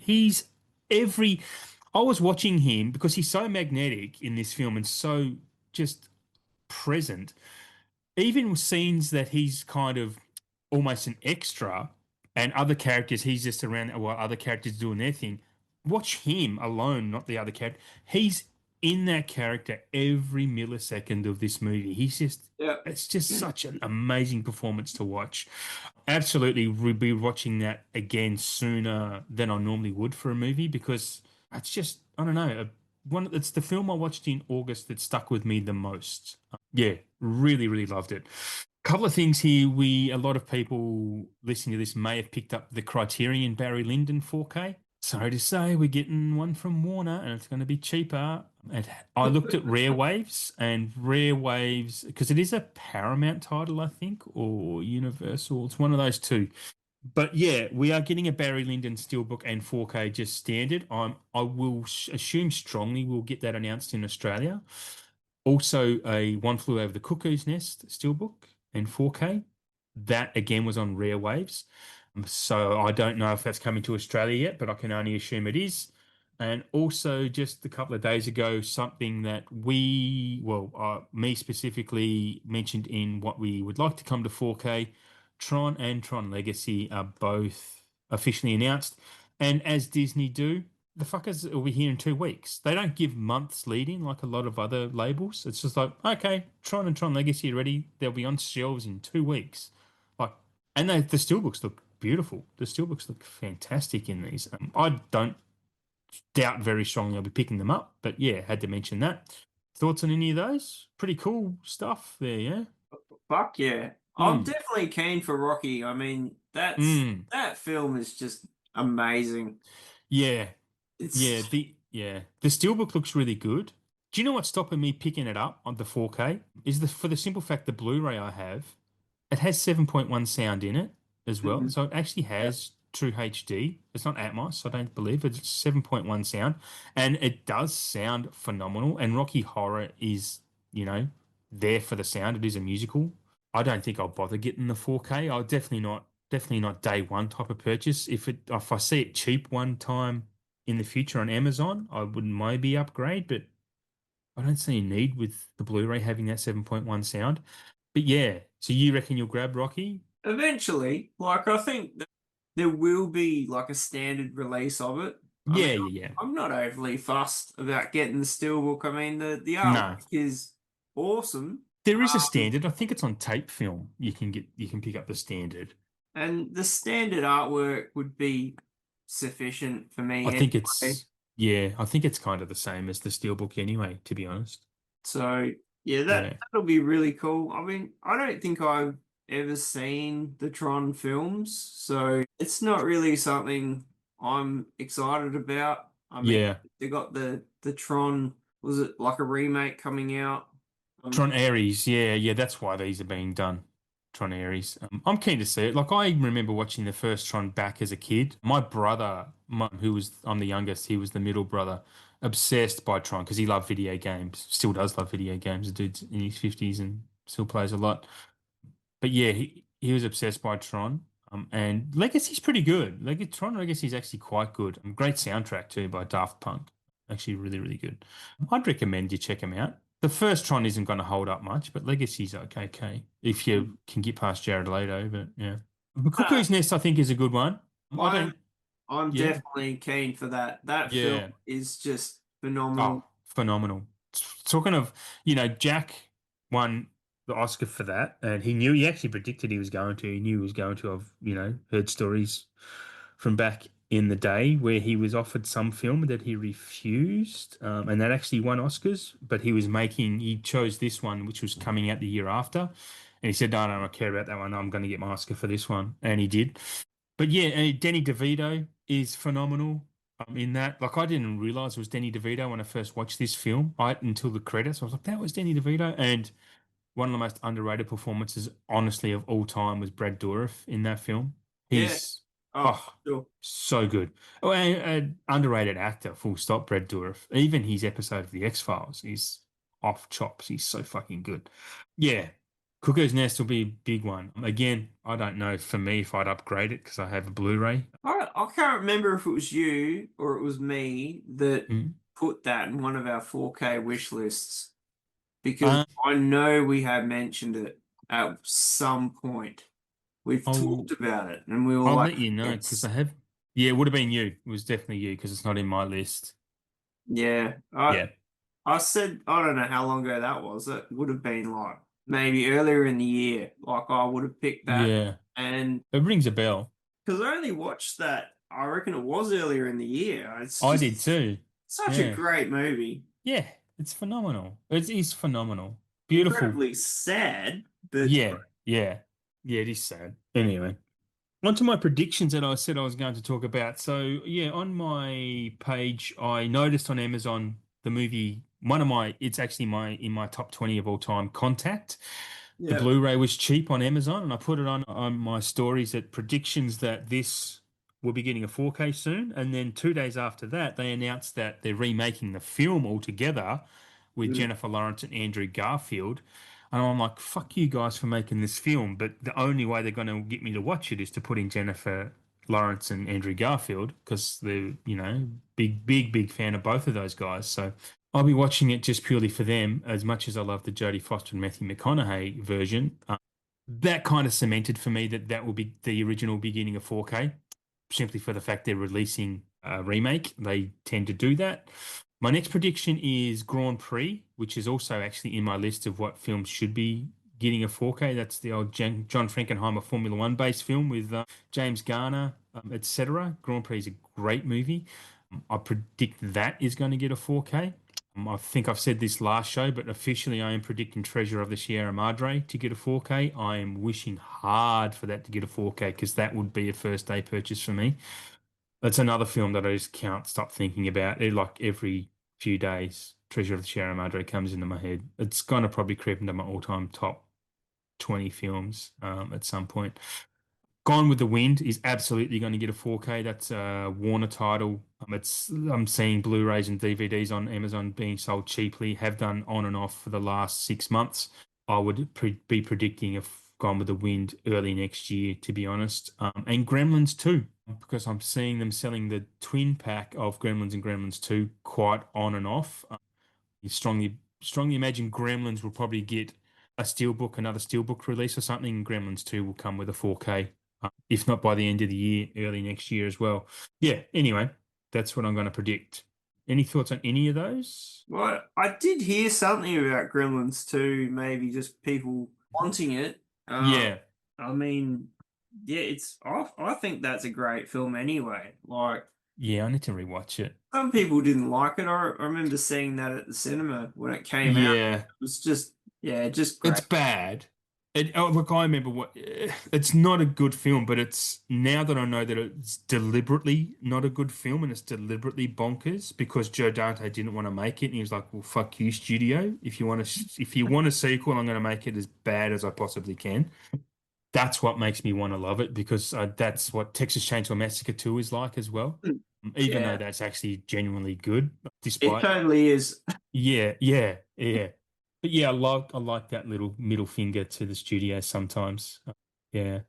Every. I was watching him because he's so magnetic in this film and so just present. Even with scenes that he's kind of almost an extra, and other characters he's just around while other characters doing their thing. Watch him alone, not the other character. He's in that character every millisecond of this movie. Yeah. It's just such an amazing performance to watch. Absolutely, we'll be watching that again sooner than I normally would for a movie because it's just, I don't know, it's the film I watched in August that stuck with me the most. Yeah, really, really loved it. Couple of things here. A lot of people listening to this may have picked up the Criterion Barry Lyndon 4K. Sorry to say, we're getting one from Warner and it's going to be cheaper. And I looked at Rare Waves and Rare Waves, because it is a Paramount title, I think, or Universal. It's one of those two. But yeah, we are getting a Barry Lyndon Steelbook and 4K just standard. I will assume strongly we'll get that announced in Australia. Also, a One Flew Over the Cuckoo's Nest Steelbook and 4K. That again was on Rare Waves. So I don't know if that's coming to Australia yet, but I can only assume it is. And also, just a couple of days ago, something that me specifically mentioned in what we would like to come to 4K, Tron and Tron Legacy are both officially announced. And as Disney do, the fuckers will be here in 2 weeks. They don't give months lead in like a lot of other labels. It's just like, okay, Tron and Tron Legacy are ready. They'll be on shelves in 2 weeks. Like, and the steelbooks look beautiful. The steelbooks look fantastic in these. I don't doubt very strongly I'll be picking them up, but yeah, had to mention that. Thoughts on any of those? Pretty cool stuff there, yeah. Fuck yeah. I'm Mm. definitely keen for Rocky. I mean, Mm. that film is just amazing. Yeah. Yeah, It's the steelbook looks really good. Do you know what's stopping me picking it up on the 4K? Is the for the simple fact the Blu-ray I have, it has 7.1 sound in it as well. Mhm. So it actually Yeah. has true HD. It's not Atmos, I don't believe. It's 7.1 sound. And it does sound phenomenal. And Rocky Horror is, there for the sound. It is a musical. I don't think I'll bother getting the 4K. I'll definitely not day one type of purchase. If I see it cheap one time in the future on Amazon, I wouldn't maybe upgrade, but I don't see a need with the Blu-ray having that 7.1 sound. But yeah, so you reckon you'll grab Rocky? Eventually, like I think that there will be like a standard release of it. I mean, Yeah, yeah, yeah. I'm not overly fussed about getting the steelbook. I mean, the No, artwork is awesome. there is a Um, standard. I think it's on tape film. You can pick up the standard. and the standard artwork would be sufficient for I me think anyway. I think it's kind of the same as the Steelbook anyway, to be honest. So yeah, Yeah. that'll be really cool. I mean, I don't think I've ever seen the Tron films, so it's not really something I'm excited about. I mean, Yeah. they got the Tron, was it like a remake coming out? Tron Ares, yeah, yeah, that's why these are being done. Tron Ares. I'm keen to see it. Like I remember watching the first Tron back as a kid. My brother, I'm the youngest, he was the middle brother, obsessed by Tron because he loved video games. Still does love video games. The dude's in his 50s and still plays a lot. But yeah, he was obsessed by Tron. And Legacy's pretty good. Like Tron Legacy is actually quite good. Great soundtrack too by Daft Punk. Actually, really, really good. I'd recommend you check them out. The first Tron isn't going to hold up much, but Legacy's okay if you can get past Jared Leto. But yeah, the Uh, Cuckoo's Nest I think is a good one. I I'm don't. I'm Yeah, definitely keen for that. That film yeah. is just phenomenal. Oh, phenomenal. Talking of, Jack won the Oscar for that, and he actually predicted he was going to. He knew he was going to. Have heard stories from back in the day where he was offered some film that he refused, and that actually won Oscars, but he chose this one, which was coming out the year after. And he said, no, no, I don't care about that one. I'm going to get my Oscar for this one. And he did. But yeah, Danny DeVito is phenomenal in that. Like I didn't realize it was Danny DeVito when I first watched this film. Until the credits, I was like, that was Danny DeVito. And one of the most underrated performances, honestly, of all time was Brad Dourif in that film. Yeah. He's Oh, oh sure. so good. Oh, and an underrated actor, full stop. Brad Dourif. Even his episode of The X-Files is off chops. He's so fucking good. Yeah. Cuckoo's Nest will be a big one. Again, I don't know for me if I'd upgrade it because I have a Blu-ray. I can't remember if it was you or it was me that Mm. put that in one of our 4K wish lists because Uh, I know we have mentioned it at some point. We've I'll talked about it and we were I'll like, let you know because yes, I have. Yeah, it would have been you. It was definitely you because it's not in my list. yeah. Yeah. I said I don't know how long ago that was. It would have been like maybe earlier in the year. Like I would have picked that, Yeah, and it rings a bell. because I only watched that, I reckon it was earlier in the year. It's I did just too. such a Yeah, great movie. yeah, it's phenomenal. It is phenomenal. Beautiful. Incredibly sad, but Yeah, yeah, yeah. It is sad. Anyway. On to my predictions that I said I was going to talk about. So, yeah, on my page, I noticed on Amazon the movie, it's actually in my top 20 of all time, Contact. The yeah. Blu-ray was cheap on Amazon, and I put it on my stories at predictions that this will be getting a 4K soon. And then 2 days after that, they announced that they're remaking the film altogether with Mm. Jennifer Lawrence and Andrew Garfield. And I'm like, fuck you guys for making this film. But the only way they're going to get me to watch it is to put in Jennifer Lawrence and Andrew Garfield because they're, big fan of both of those guys. So I'll be watching it just purely for them, as much as I love the Jodie Foster and Matthew McConaughey version. That kind of cemented for me that that will be the original beginning of 4K, simply for the fact they're releasing a remake. They tend to do that. My next prediction is Grand Prix, which is also actually in my list of what films should be getting a 4K. That's the old John Frankenheimer Formula One based film with James Garner, etc. Grand Prix is a great movie. I predict that is going to get a 4K. I think I've said this last show, but officially I am predicting Treasure of the Sierra Madre to get a 4K. I am wishing hard for that to get a 4K because that would be a first day purchase for me. That's another film that I just can't stop thinking about. Like every few days, Treasure of the Sierra Madre comes into my head. It's gonna probably creep into my all-time top 20 films at some point. Gone with the Wind is absolutely going to get a 4K. That's a Warner title. I'm seeing Blu-rays and DVDs on Amazon being sold cheaply. Have done on and off for the last 6 months. I would be predicting a Gone with the Wind early next year, to be honest. And Gremlins 2, because I'm seeing them selling the twin pack of Gremlins and Gremlins 2 quite on and off. You strongly imagine Gremlins will probably get another steelbook release or something, and Gremlins 2 will come with a 4K, if not by the end of the year, early next year as well. Yeah, anyway, that's what I'm going to predict. Any thoughts on any of those? Well, I did hear something about Gremlins too, maybe just people wanting it. Yeah, I mean, yeah, I think that's a great film anyway. Like yeah, I need to rewatch it. some people didn't like it. I remember seeing that at the cinema when it came out. Yeah, It was just yeah, just it's great. bad. Look, I remember it's not a good film, but it's now that I know that it's deliberately not a good film and it's deliberately bonkers because Joe Dante didn't want to make it, and he was like, "Well, fuck you, studio. If you want a sequel, I'm going to make it as bad as I possibly can." That's what makes me want to love it because that's what Texas Chainsaw Massacre 2 is like as well. Even though Yeah, that's actually genuinely good, it despite totally is. yeah. But yeah, I like that little middle finger to the studio sometimes. Yeah.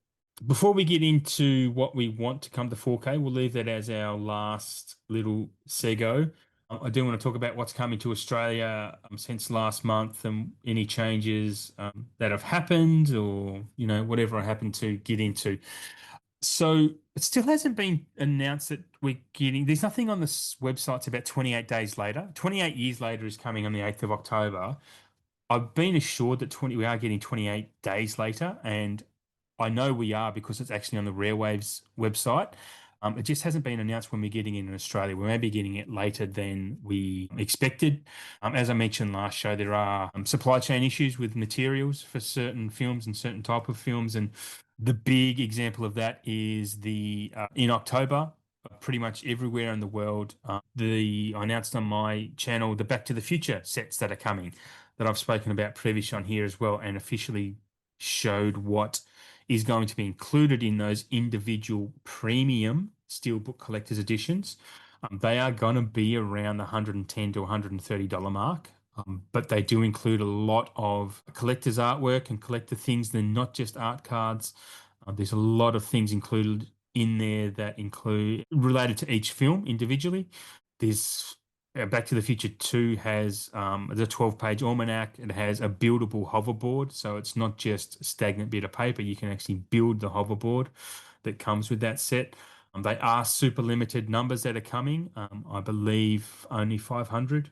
Before we get into what we want to come to 4K, we'll leave that as our last little sego. I do want to talk about what's coming to Australia since last month and any changes that have happened or, whatever I happen to get into. So it still hasn't been announced that there's nothing on the websites about 28 days later. 28 years later is coming on the 8th of October. I've been assured that we are getting 28 days later, and I know we are because it's actually on the Rarewaves website. It just hasn't been announced when we're getting it in Australia. We may be getting it later than we expected. As I mentioned last show, there are supply chain issues with materials for certain films and certain type of films, and the big example of that is the in October. Pretty much everywhere in the world, I announced on my channel the Back to the Future sets that are coming, that I've spoken about previously on here as well, and officially showed what is going to be included in those individual premium steelbook collector's editions. They are going to be around the $110 to $130 mark. But they do include a lot of collector's artwork and collector things. They're not just art cards. There's a lot of things included in there that include related to each film individually. There's Back to the Future 2 has the 12-page almanac. It has a buildable hoverboard, so it's not just a stagnant bit of paper. You can actually build the hoverboard that comes with that set. They are super limited numbers that are coming. I believe only 500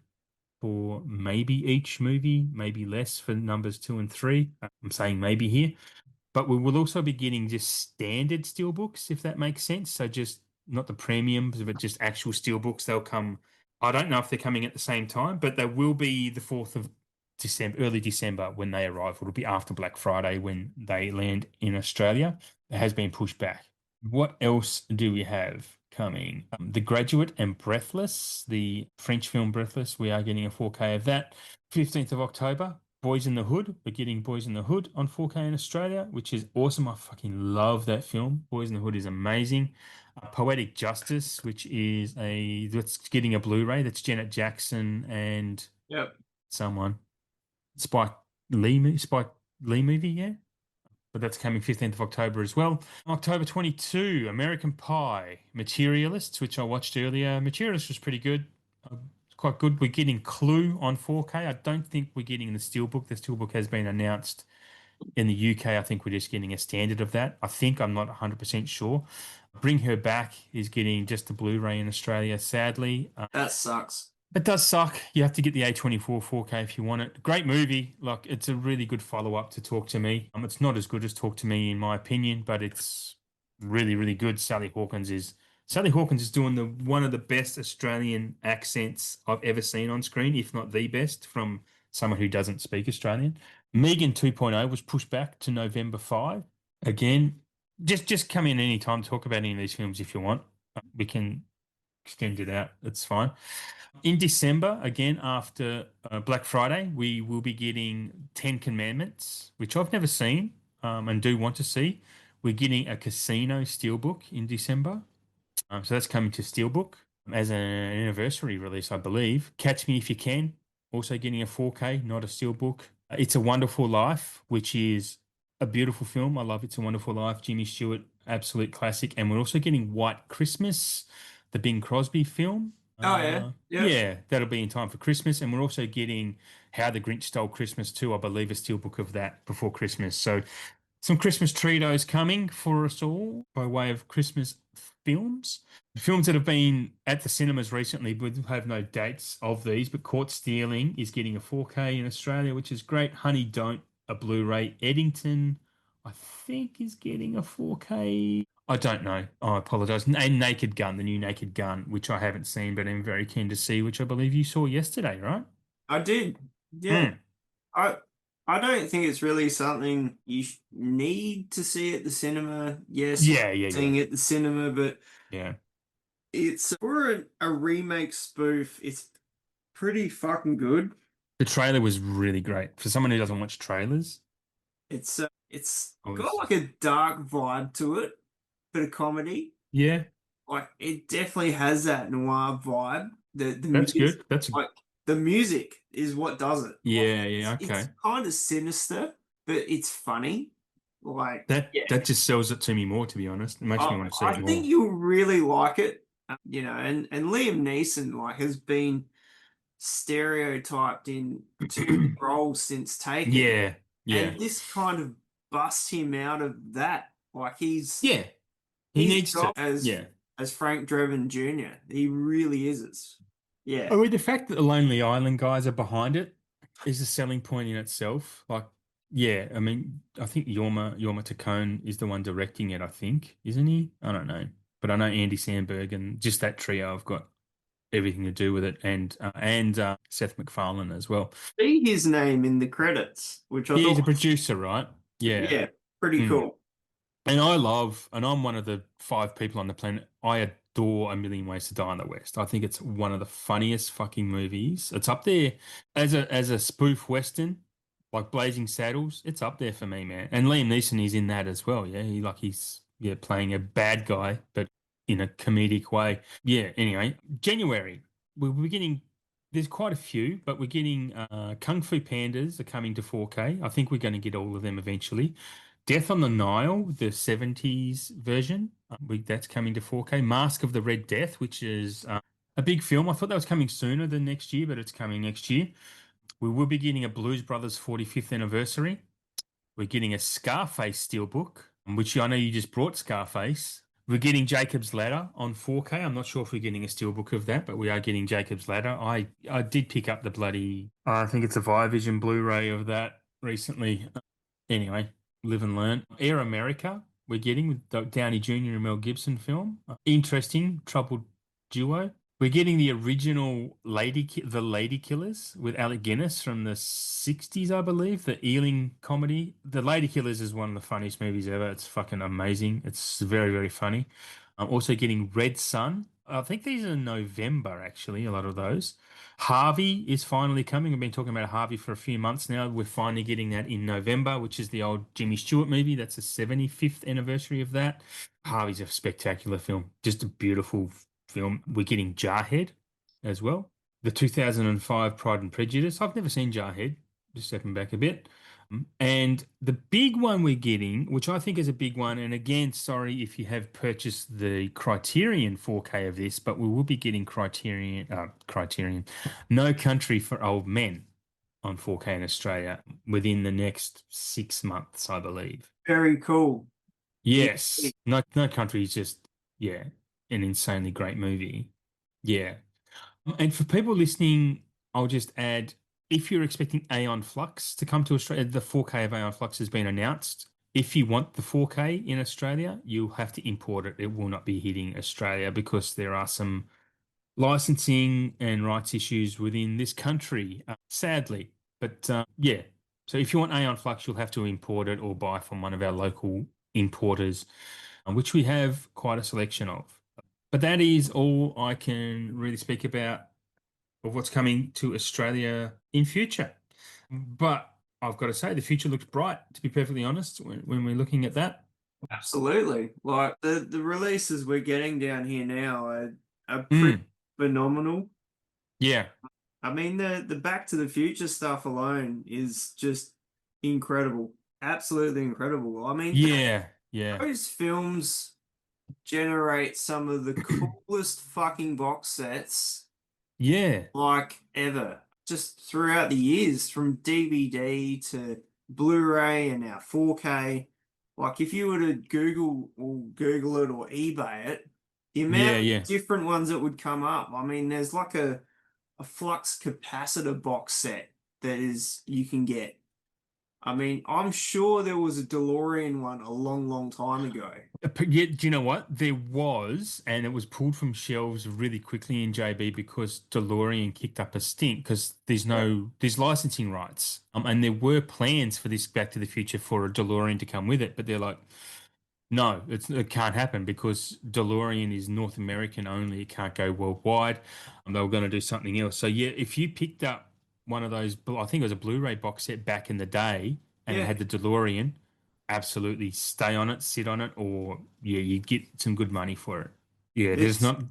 for maybe each movie, maybe less for numbers 2 and 3. I'm saying maybe here. But we will also be getting just standard steelbooks, if that makes sense. So just not the premiums, but just actual steelbooks. They'll come. I don't know if they're coming at the same time, but they will be the 4th of December, early December when they arrive. It'll be after Black Friday when they land in Australia. It has been pushed back. What else do we have coming? The Graduate and Breathless, the French film Breathless. We are getting a 4K of that. 15th of October, Boys in the Hood. We're getting Boys in the Hood on 4K in Australia, which is awesome. I fucking love that film. Boys in the Hood is amazing. Poetic Justice, which is that's getting a Blu-ray. That's Janet Jackson and Yep. someone. Spike Spike Lee movie, yeah. But that's coming 15th of October as well. October 22, American Pie, Materialists, which I watched earlier. Materialists was pretty good. Quite good. We're getting Clue on 4K. I don't think we're getting the Steelbook. The Steelbook has been announced in the UK. I think we're just getting a standard of that. I think I'm not 100% sure. Bring Her Back is getting just the Blu-ray in Australia, sadly. That sucks. It does suck. You have to get the A24 4K if you want it. Great movie. Like, it's a really good follow-up to Talk to Me. It's not as good as Talk to Me in my opinion, but it's really, really good. Sally Hawkins is doing the one of the best Australian accents I've ever seen on screen, if not the best, from someone who doesn't speak Australian. Megan 2.0 was pushed back to November 5. Again, just come in any time, talk about any of these films if you want. We can extend it out. It's fine. In December, again, after Black Friday, we will be getting 10 Commandments, which I've never seen and do want to see. We're getting a Casino Steelbook in December. So that's coming to Steelbook as an anniversary release, I believe. Catch Me If You Can, also getting a 4K, not a Steelbook. It's a Wonderful Life, which is a beautiful film. I love It's a Wonderful Life. Jimmy Stewart, absolute classic. And we're also getting White Christmas, the Bing Crosby film. Oh yeah. Yep. Yeah, that'll be in time for Christmas. And we're also getting How the Grinch Stole Christmas too. I believe a steelbook of that before Christmas. So some Christmas treatos coming for us all by way of Christmas films. Films that have been at the cinemas recently, we have no dates of these, but Caught Stealing is getting a 4K in Australia, which is great. Honey Don't, a Blu-ray. Eddington, I think, is getting a 4K. I don't know. I apologize. And Naked Gun, the new Naked Gun, which I haven't seen, but I'm very keen to see, which I believe you saw yesterday, right? I did. Yeah. Mm. I I don't think it's really something you need to see at the cinema. Yes, you Yeah, yeah, yeah. seeing it at the cinema, but Yeah. it's for a remake spoof. It's pretty fucking good. The trailer was really great. For someone who doesn't watch trailers, It's I got was, like a dark vibe to it, bit of comedy. yeah, Like it definitely has that noir vibe. The that's music, good. That's like the music is what does it. Like, yeah, yeah, it's okay. kind of sinister, but it's funny. Like That yeah, that just sells it to me more, to be honest. It makes me want to see I it think more. you'll really like it. And Liam Neeson like has been stereotyped in two roles since Taken, Yeah, yeah, and this kind of busts him out of that. Like yeah. He he's needs to. got Yeah. as Frank Drebin Jr. He really is. Yeah. I mean, the fact that the Lonely Island guys are behind it is a selling point in itself. Like, yeah, I mean, I think Yorma Taccone is the one directing it, I think, isn't he? I don't know. But I know Andy Samberg and just that trio have got everything to do with it, and Seth MacFarlane as well. See his name in the credits, which I Yeah, he's thought a was, producer, right? Yeah. yeah, pretty Hmm. cool. And I'm one of the 5 people on the planet. I adore A Million Ways to Die in the West. I think it's one of the funniest fucking movies. It's up there as a spoof western, like Blazing Saddles. It's up there for me, man. And Liam Neeson is in that as well. Yeah, he's playing a bad guy, but in a comedic way. Yeah. Anyway, January we're getting. There's quite a few, but we're getting Kung Fu Pandas are coming to 4K. I think we're going to get all of them eventually. Death on the Nile, the 70s version, that's coming to 4K. Mask of the Red Death, which is a big film. I thought that was coming sooner than next year, but it's coming next year. We will be getting a Blues Brothers 45th anniversary. We're getting a Scarface steelbook, which I know you just brought Scarface. We're getting Jacob's Ladder on 4K. I'm not sure if we're getting a steelbook of that, but we are getting Jacob's Ladder. I did pick up the bloody, I think it's a Vision Blu-ray of that recently. Anyway, live and learn. Air America, we're getting with Downey Jr. and Mel Gibson film. Interesting, troubled duo. We're getting the original The Lady Killers with Alec Guinness from the 60s, I believe, the Ealing comedy. The Lady Killers is one of the funniest movies ever. It's fucking amazing. It's very, very funny. I'm also getting Red Sun. I think these are in November, actually, a lot of those. Harvey is finally coming. I've been talking about Harvey for a few months now. We're finally getting that in November, which is the old Jimmy Stewart movie. That's the 75th anniversary of that. Harvey's a spectacular film, just a beautiful film. We're getting Jarhead as well. The 2005 Pride and Prejudice. I've never seen Jarhead, just stepping back a bit. And the big one we're getting, which I think is a big one, and again, sorry if you have purchased the Criterion 4K of this, but we will be getting Criterion, No Country for Old Men on 4K in Australia within the next 6 months, I believe. Very cool. Yes, No Country is just, yeah, an insanely great movie. Yeah. And for people listening, I'll just add, if you're expecting Aeon Flux to come to Australia, the 4K of Aeon Flux has been announced. If you want the 4K in Australia, you'll have to import it. It will not be hitting Australia because there are some licensing and rights issues within this country, sadly. But yeah, so if you want Aeon Flux, you'll have to import it or buy from one of our local importers, which we have quite a selection of. But that is all I can really speak about of what's coming to Australia in future. But I've got to say, the future looks bright, to be perfectly honest, when we're looking at that. Absolutely. Like the releases we're getting down here now are pretty phenomenal. Yeah. I mean, the Back to the Future stuff alone is just incredible. Absolutely incredible. I mean, Yeah. Yeah. those films generate some of the coolest fucking box sets Yeah. like ever. Just throughout the years, from DVD to Blu-ray and now 4K. Like if you were to Google it or eBay it, the Yeah. amount Yeah. of different ones that would come up. I mean, there's like a flux capacitor box set that is you can get. I mean, I'm sure there was a DeLorean one a long, long time ago. Yeah, do you know what? There was, and it was pulled from shelves really quickly in JB because DeLorean kicked up a stink because there's licensing rights. And there were plans for this Back to the Future for a DeLorean to come with it, but they're like, no, it can't happen because DeLorean is North American only. It can't go worldwide. And they were going to do something else. So yeah, if you picked up one of those, I think it was a Blu-ray box set back in the day, and it Yeah, had the DeLorean, absolutely stay on it, sit on it, or yeah, you'd get some good money for it. Yeah, there's it's not.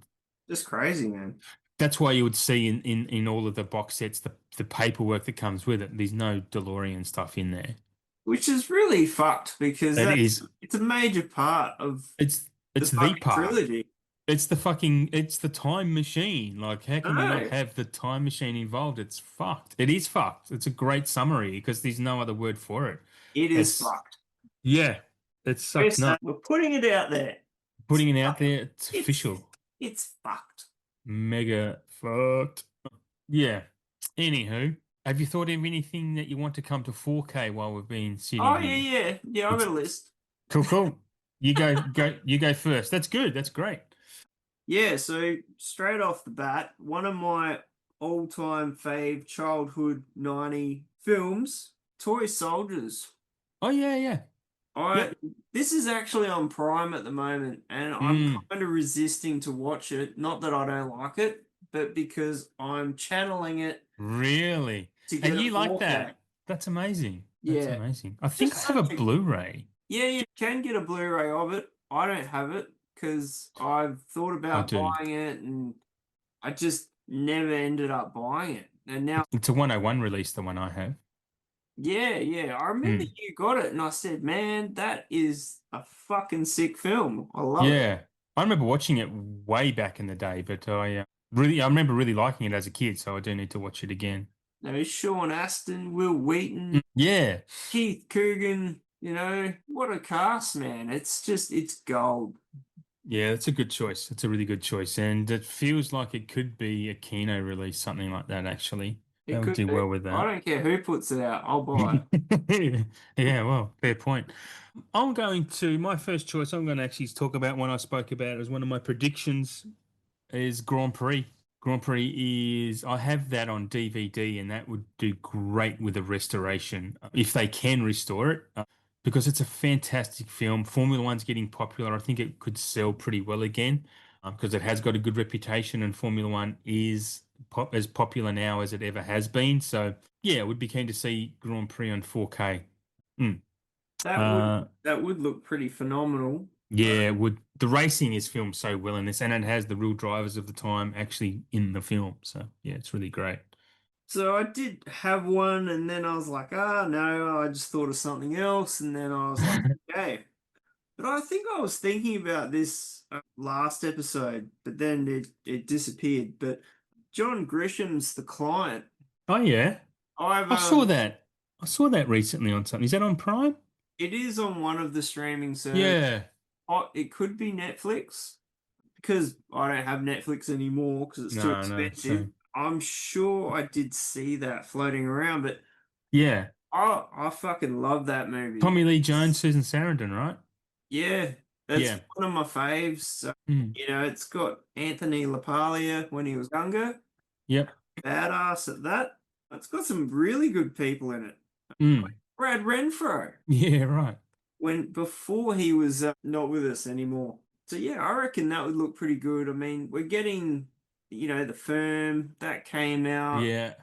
just crazy, man. That's why you would see in all of the box sets the paperwork that comes with it. There's no DeLorean stuff in there. Which is really fucked because It is. it's a major part of It's the it's the fucking part. trilogy. It's the time machine. Like, how can you not No, have the time machine involved? It's fucked. It is fucked. It's a great summary because there's no other word for it. it is It's, fucked. yeah, it's sucked nuts. We're putting it out there. Putting it out there, it's It's official. it's fucked. Mega fucked. Yeah. Anywho, have you thought of anything that you want to come to 4K while we've been sitting Oh here? yeah. I've got a list. Cool. You go first. That's good. That's great. Yeah, so straight off the bat, one of my all-time fave childhood 90 films, Toy Soldiers. Oh yeah. I Yep. This is actually on Prime at the moment, and I'm Mm, kind of resisting to watch it. Not that I don't like it, but because I'm channeling it really? to And get a you like 4K. that? That's amazing. That's Yeah, amazing. I think just I have a such a Blu-ray. yeah. You can get a Blu-ray of it. I don't have it because I've thought I about do. buying it, and I just never ended up buying it. And now, It's a 101 release, the one I have. yeah, I remember Mm. you got it, and I said, "Man, that is a fucking sick film. I love it." Yeah. I remember watching it way back in the day, but I remember really liking it as a kid, so I do need to watch it again. No, Sean Astin, Will Wheaton, Yeah. Keith Coogan, what a cast, man. It's gold. Yeah, it's a good choice. It's a really good choice. And it feels like it could be a Kino release, something like that, actually. That It would could do be. well with I that. don't care who puts it out. I'll buy it. Yeah, well, fair point. My first choice, I'm going to actually talk about one I spoke about as one of my predictions is Grand Prix. Grand Prix I have that on DVD, and that would do great with a restoration if they can restore it, because it's a fantastic film. Formula One's getting popular. I think it could sell pretty well again, because it has got a good reputation, and Formula One is as popular now as it ever has been. So, yeah, would be keen to see Grand Prix on 4K. Mm. Uh, That would look pretty phenomenal. yeah, would the racing is filmed so well in this, and it has the real drivers of the time actually in the film. So yeah, it's really great. So I did have one, and then I was like, ah, no, I just thought of something else, and then I was like, okay. But I think I was thinking about this last episode, but then it disappeared. But John Grisham's The Client. Oh yeah, I've I saw that. I saw that recently on something. Is that on Prime? It is on one of the streaming services. Yeah. Oh, it could be Netflix because I don't have Netflix anymore because it's too No, no. expensive. So I'm sure I did see that floating around, but yeah, I fucking love that movie. Tommy Lee Jones, Susan Sarandon, right? Yeah, that's Yeah. one of my faves. Mm. It's got Anthony LaPaglia when he was younger, Yep. badass at that. It's got some really good people in it. Mm. Brad Renfro, Yeah, right. when before he was not with us anymore. So yeah, I reckon that would look pretty good. I mean, we're getting, The Firm that came out. Yeah.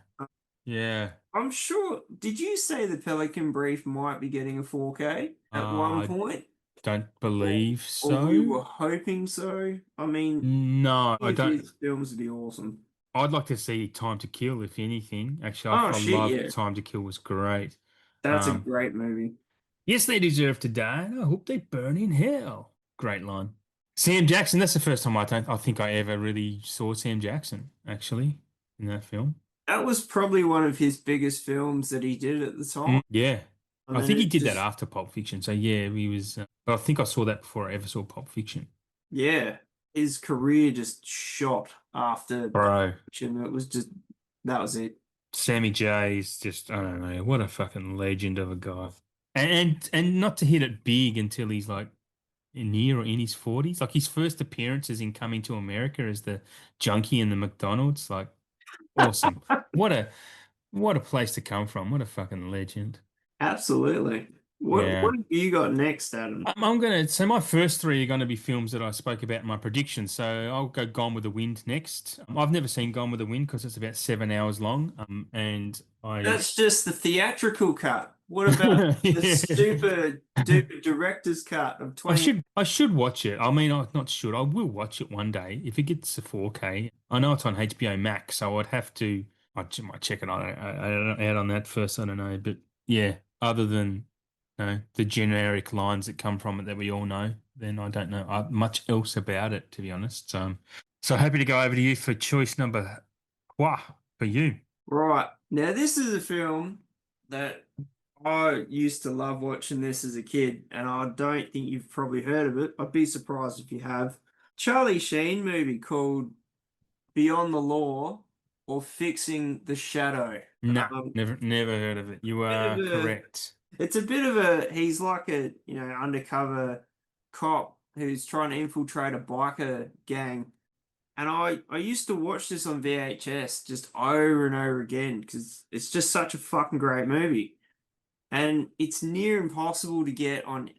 Yeah. I'm sure. Did you say the Pelican Brief might be getting a 4K at one I point? don't Or, believe or we so. were hoping so. I mean, No, I any of don't. his films would be awesome. I'd like to see Time to Kill, if anything. Actually, Oh I shit, loved yeah. Time to Kill was great. That's a Um, great movie. yes, they deserve to die. And I hope they burn in hell. Great line. Sam Jackson. That's the first time I think I ever really saw Sam Jackson actually in that film. That was probably one of his biggest films that he did at the time. Yeah, And I then think he it did that just, after Pulp Fiction. So yeah, he was. But I think I saw that before I ever saw Pulp Fiction. yeah, his career just shot after Pulp Bro, Fiction. It was just, that was it. Sammy J is just I don't know what a fucking legend of a guy. And not to hit it big until he's like near or in his 40s. Like his first appearance is in Coming to America as the junkie in the McDonald's. Like awesome. What a place to come from. What a fucking legend. Absolutely. What Yeah. have you got next, Adam? I'm gonna so my first three are gonna be films that I spoke about in my predictions. So I'll go Gone with the Wind next. I've never seen Gone with the Wind because it's about 7 hours long. And I That's just the theatrical cut. What about the yeah. super duper director's cut of I 20? should watch it. I mean, I not should. I will watch it one day if it gets a 4K. I know it's on HBO Max, so I'd have to. Might check it out on that first. I don't know, but yeah. Other than the generic lines that come from it that we all know, then I don't know much else about it, to be honest. So happy to go over to you for choice number trois for you. Right. Now, this is a film that I used to love watching this as a kid, and I don't think you've probably heard of it. I'd be surprised if you have. Charlie Sheen movie called Beyond the Law or Fixing the Shadow. No, Um, never heard of it. You bit are of a, correct. it's a bit of a, he's like a, undercover cop who's trying to infiltrate a biker gang. And I used to watch this on VHS just over and over again because it's just such a fucking great movie. And it's near impossible to get on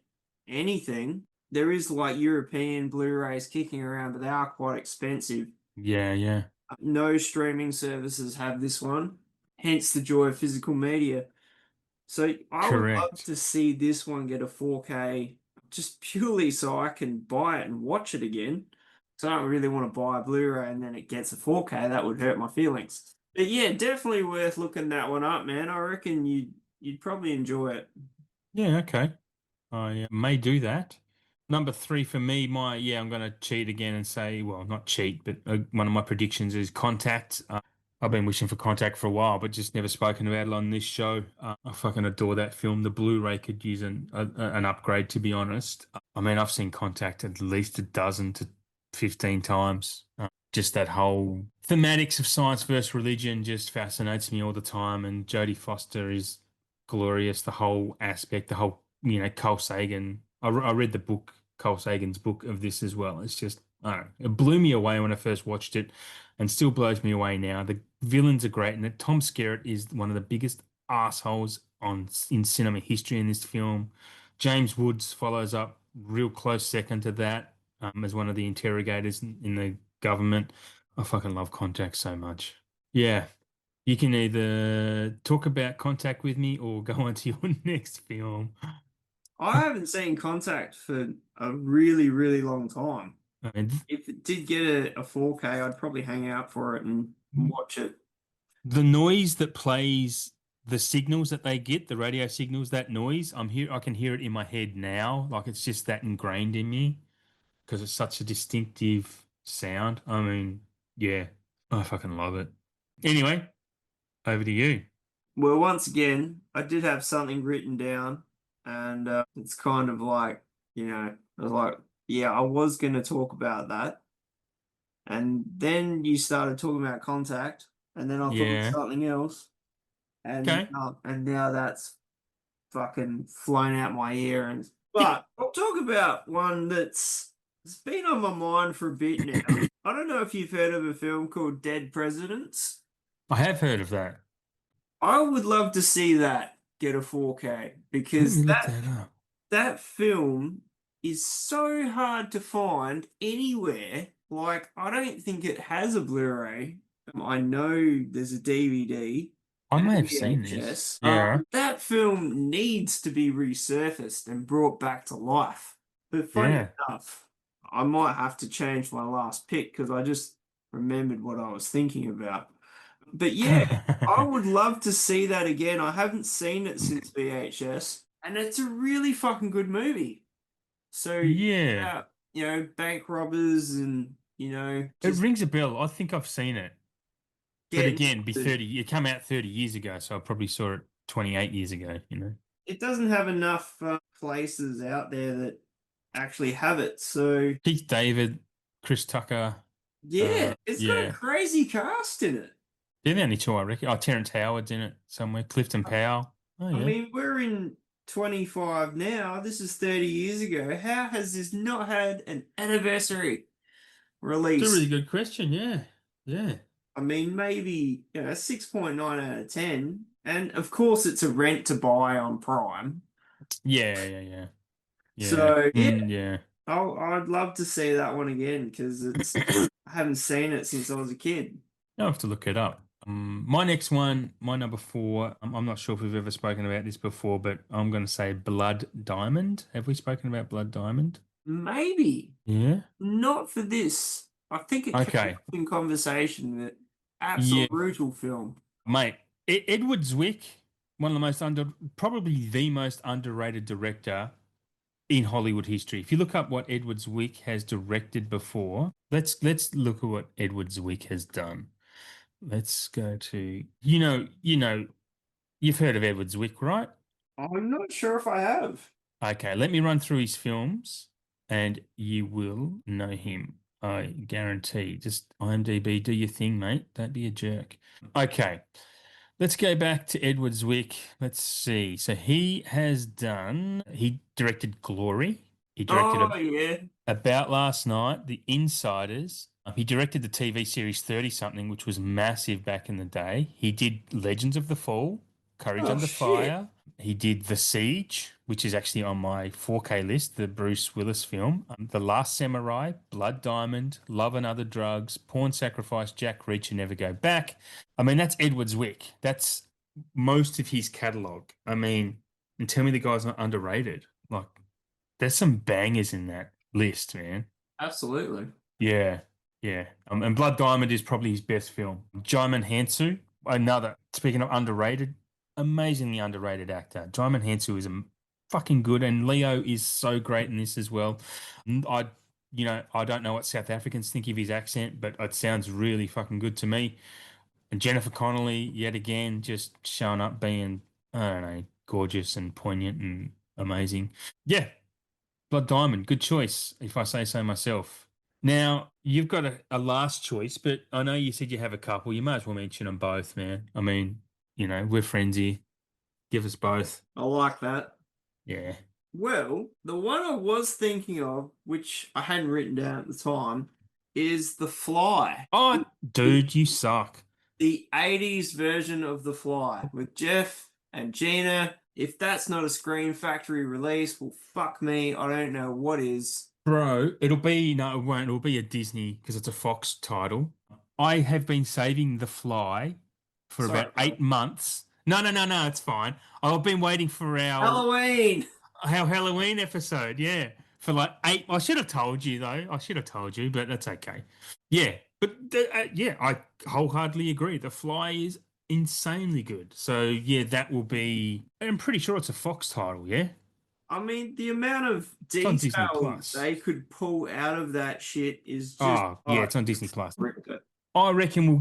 anything. There is like European Blu-rays kicking around, but they are quite expensive. Yeah, yeah, No streaming services have this one, hence the joy of physical media. So I would love correct. to see this one get a 4K just purely so I can buy it and watch it again. So I don't really want to buy a Blu-ray and then it gets a 4K. That would hurt my feelings. But yeah, definitely worth looking that one up, man. I reckon you'd probably enjoy it. Yeah, okay. I may do that. Number three for me, I'm going to cheat again and say, well, not cheat, but one of my predictions is Contact. I've been wishing for Contact for a while, but just never spoken about it on this show. I fucking adore that film. The Blu-ray could use an upgrade, to be honest. I mean, I've seen Contact at least a dozen to 15 times. Just that whole thematics of science versus religion just fascinates me all the time. And Jodie Foster is glorious. The whole aspect, the whole, Carl Sagan. I read the book, Carl Sagan's book of this as well. It's just, I don't know, it blew me away when I first watched it and still blows me away now. The villains are great, and Tom Skerritt is one of the biggest assholes in cinema history in this film. James Woods follows up real close second to that, as one of the interrogators in the government. I fucking love Contact so much. Yeah, you can either talk about Contact with me or go on to your next film. I haven't seen Contact for a really, really long time. I mean, If it did get a 4K, I'd probably hang out for it and watch it. the noise that plays the signals that they get, the radio signals, that noise, I can hear it in my head now. Like it's just that ingrained in me because it's such a distinctive sound. I mean, yeah, I fucking love it. Anyway, over to you. Well, once again, I did have something written down, and it's kind of like, I was like, yeah, I was going to talk about that. And then you started talking about Contact, and then I thought of Yeah. something else, Okay. and now that's fucking flown out my ear. And but I'll talk about one that's it's been on my mind for a bit now. I don't know if you've heard of a film called Dead Presidents. I have heard of that. I would love to see that get a 4K Let because me look that up. that film is so hard to find anywhere. Like, I don't think it has a Blu-ray. I know there's a DVD I and may a have seen this. VHS. Yeah. That film needs to be resurfaced and brought back to life. But funny Yeah. enough, I might have to change my last pick because I just remembered what I was thinking about. But yeah, I would love to see that again. I haven't seen it since VHS, and it's a really fucking good movie. So, Yeah. bank robbers and, It just rings a bell. I think I've seen it. But getting again, be to. 30. It came out 30 years ago, so I probably saw it 28 years ago. It doesn't have enough places out there that actually have it. So, Keith David, Chris Tucker. yeah, it's got a Yeah. crazy cast in it. They're the only two I reckon. Oh, Terrence Howard's in it somewhere. Clifton Powell. Oh, I yeah. mean, we're in 25 now. This is 30 years ago. How has this not had an anniversary It's a really release? good question. Yeah. Yeah. I mean, maybe 6.9 out of 10. And of course, it's a rent to buy on Prime. Yeah. Yeah. Yeah. Yeah. So yeah, Yeah. I'd love to see that one again because I haven't seen it since I was a kid. I'll have to look it up. My next one, my number four, I'm not sure if we've ever spoken about this before, but I'm going to say Blood Diamond. Have we spoken about Blood Diamond? Maybe Yeah. not for this. I think it came Okay. up in conversation that absolute Yeah. brutal film. Mate, Edward Zwick, one of the probably the most underrated director in Hollywood history. If you look up what Edward Zwick has directed before, let's look at what Edward Zwick has done. Let's go to you've heard of Edward Zwick, right? I'm not sure if I have. Okay, let me run through his films and you will know him. I guarantee. Just IMDb, do your thing, mate. Don't be a jerk. Okay, let's go back to Edward Zwick. Let's see. So he directed Glory. He directed Oh yeah. About Last Night, The Insiders. He directed the TV series 30 something, which was massive back in the day. He did Legends of the Fall, Courage Oh Under shit. Fire. He did The Siege, which is actually on my 4K list, the Bruce Willis film. The Last Samurai, Blood Diamond, Love and Other Drugs, Pawn Sacrifice, Jack Reacher, Never Go Back. I mean, that's Edward Zwick. That's most of his catalogue. I mean, and tell me the guy's not underrated. Like, there's some bangers in that list, man. Absolutely. Yeah, yeah. And Blood Diamond is probably his best film. Jaimin Hansu, another. Speaking of underrated, amazingly underrated actor. Jaimin Hansu is fucking good, and Leo is so great in this as well. I don't know what South Africans think of his accent, but it sounds really fucking good to me. And Jennifer Connelly, yet again, just showing up being, I don't know, gorgeous and poignant and amazing. Yeah, Blood Diamond, good choice, if I say so myself. Now, you've got a last choice, but I know you said you have a couple. You might as well mention them both, man. I mean, we're friends here. Give us both. I like that. Yeah. Well, the one I was thinking of, which I hadn't written down at the time, is The Fly. Oh, The, dude, you suck. the 80s version of The Fly with Jeff and Gina. If that's not a Screen Factory release, well, fuck me. I don't know what is. Bro, no, it won't. It'll be a Disney because it's a Fox title. I have been saving The Fly for Sorry, about bro. 8 months. No, no, no, no, it's fine. I've been waiting for Halloween! our Halloween episode. Yeah, for like eight. I should have told you though. I should have told you, but that's okay. Yeah, but yeah, I wholeheartedly agree. The Fly is insanely good. So yeah, that will be. I'm pretty sure it's a Fox title. Yeah, I mean, the amount of it's on Disney detail Plus. they could pull out of that shit is just Oh yeah, like it's on Disney Plus. ripped it. I reckon we'll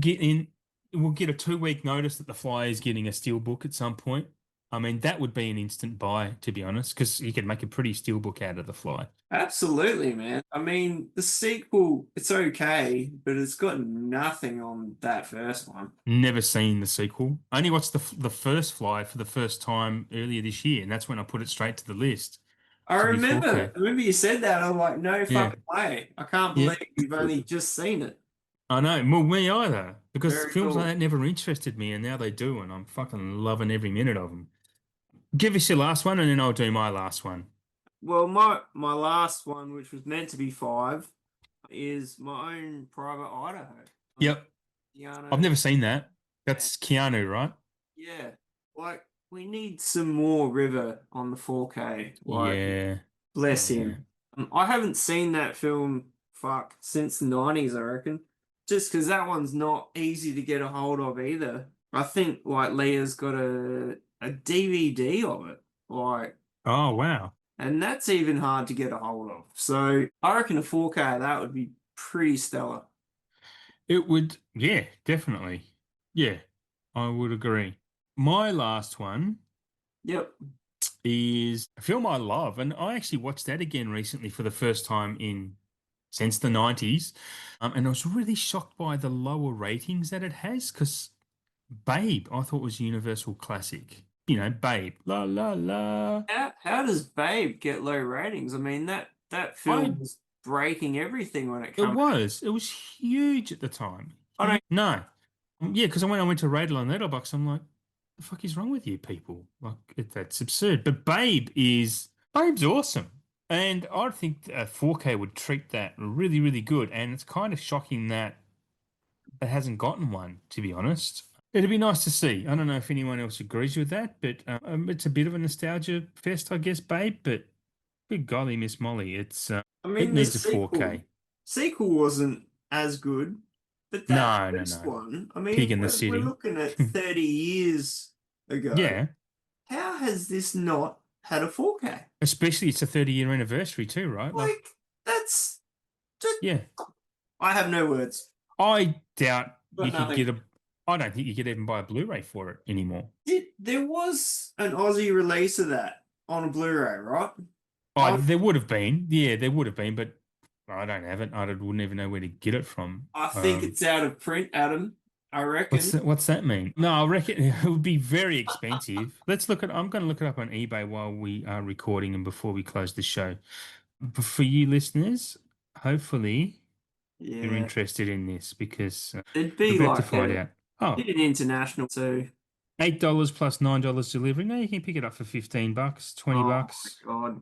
get a 2 week notice that the Fly is getting a steel book at some point. I mean, that would be an instant buy, to be honest, because you could make a pretty steel book out of the Fly. Absolutely, man. I mean, the sequel, it's okay, but it's got nothing on that first one. Never seen the sequel. I only watched the first Fly for the first time earlier this year, and that's when I put it straight to the list I to be remember, 4K. I remember you said that. I'm like, no Yeah, fucking way. I can't yeah. believe you've only just seen it. I know. Well, me either, because Very films like cool. that never interested me, and now they do, and I'm fucking loving every minute of them. Give us your last one, and then I'll do my last one. Well, my last one, which was meant to be five, is My Own Private Idaho. Yep. I've Keanu. never seen that. That's Keanu, right? Yeah, like we need some more River on the 4K. Like, Yeah. bless Yeah. him. I haven't seen that film, fuck, since the 90s, I reckon. Just because that one's not easy to get a hold of either. I think like Leah's got a DVD of it, like, Oh, wow. and that's even hard to get a hold of. So I reckon a 4K that would be pretty stellar. It would, yeah, definitely. Yeah, I would agree. My last one Yep. is a film I love, and I actually watched that again recently for the first time in since the 90s. And I was really shocked by the lower ratings that it has because Babe, I thought was a universal classic. Babe, la la la. How does Babe get low ratings? I mean that I film was breaking everything when it It came. was huge at the time. I don't. No. Yeah, because when I went to rate it on Letterboxd, I'm like, the fuck is wrong with you people? Like, that's absurd. But Babe's awesome. And I think 4K would treat that really, really good. And it's kind of shocking that it hasn't gotten one, to be honest. It'd be nice to see. I don't know if anyone else agrees with that, but it's a bit of a nostalgia fest, I guess, Babe. But good golly, Miss Molly, I it mean, the needs a sequel 4K. sequel wasn't as good, but that No, no, first no. one, I mean, Pig in the we're City. looking at 30 years ago. Yeah. How has this not had a 4K? Especially it's a 30-year anniversary too, right? Like, Like, that's just, yeah. I have no words. I doubt Got you could nothing. get I don't think you could even buy a Blu-ray for it anymore. There was an Aussie release of that on a Blu-ray, right? Oh, Um, there would have been. Yeah, there would have been, but I don't have it. Wouldn't even know where to get it from. I think it's out of print, Adam. I reckon. What's that mean? No, I reckon it would be very expensive. I'm going to look it up on eBay while we are recording and before we close the show. But for you listeners, hopefully you're Yeah, interested in this because it'd we're be about to like find out. Oh, an international too. $8 plus $9 delivery. No, you can pick it up for $15, $20, Oh my God.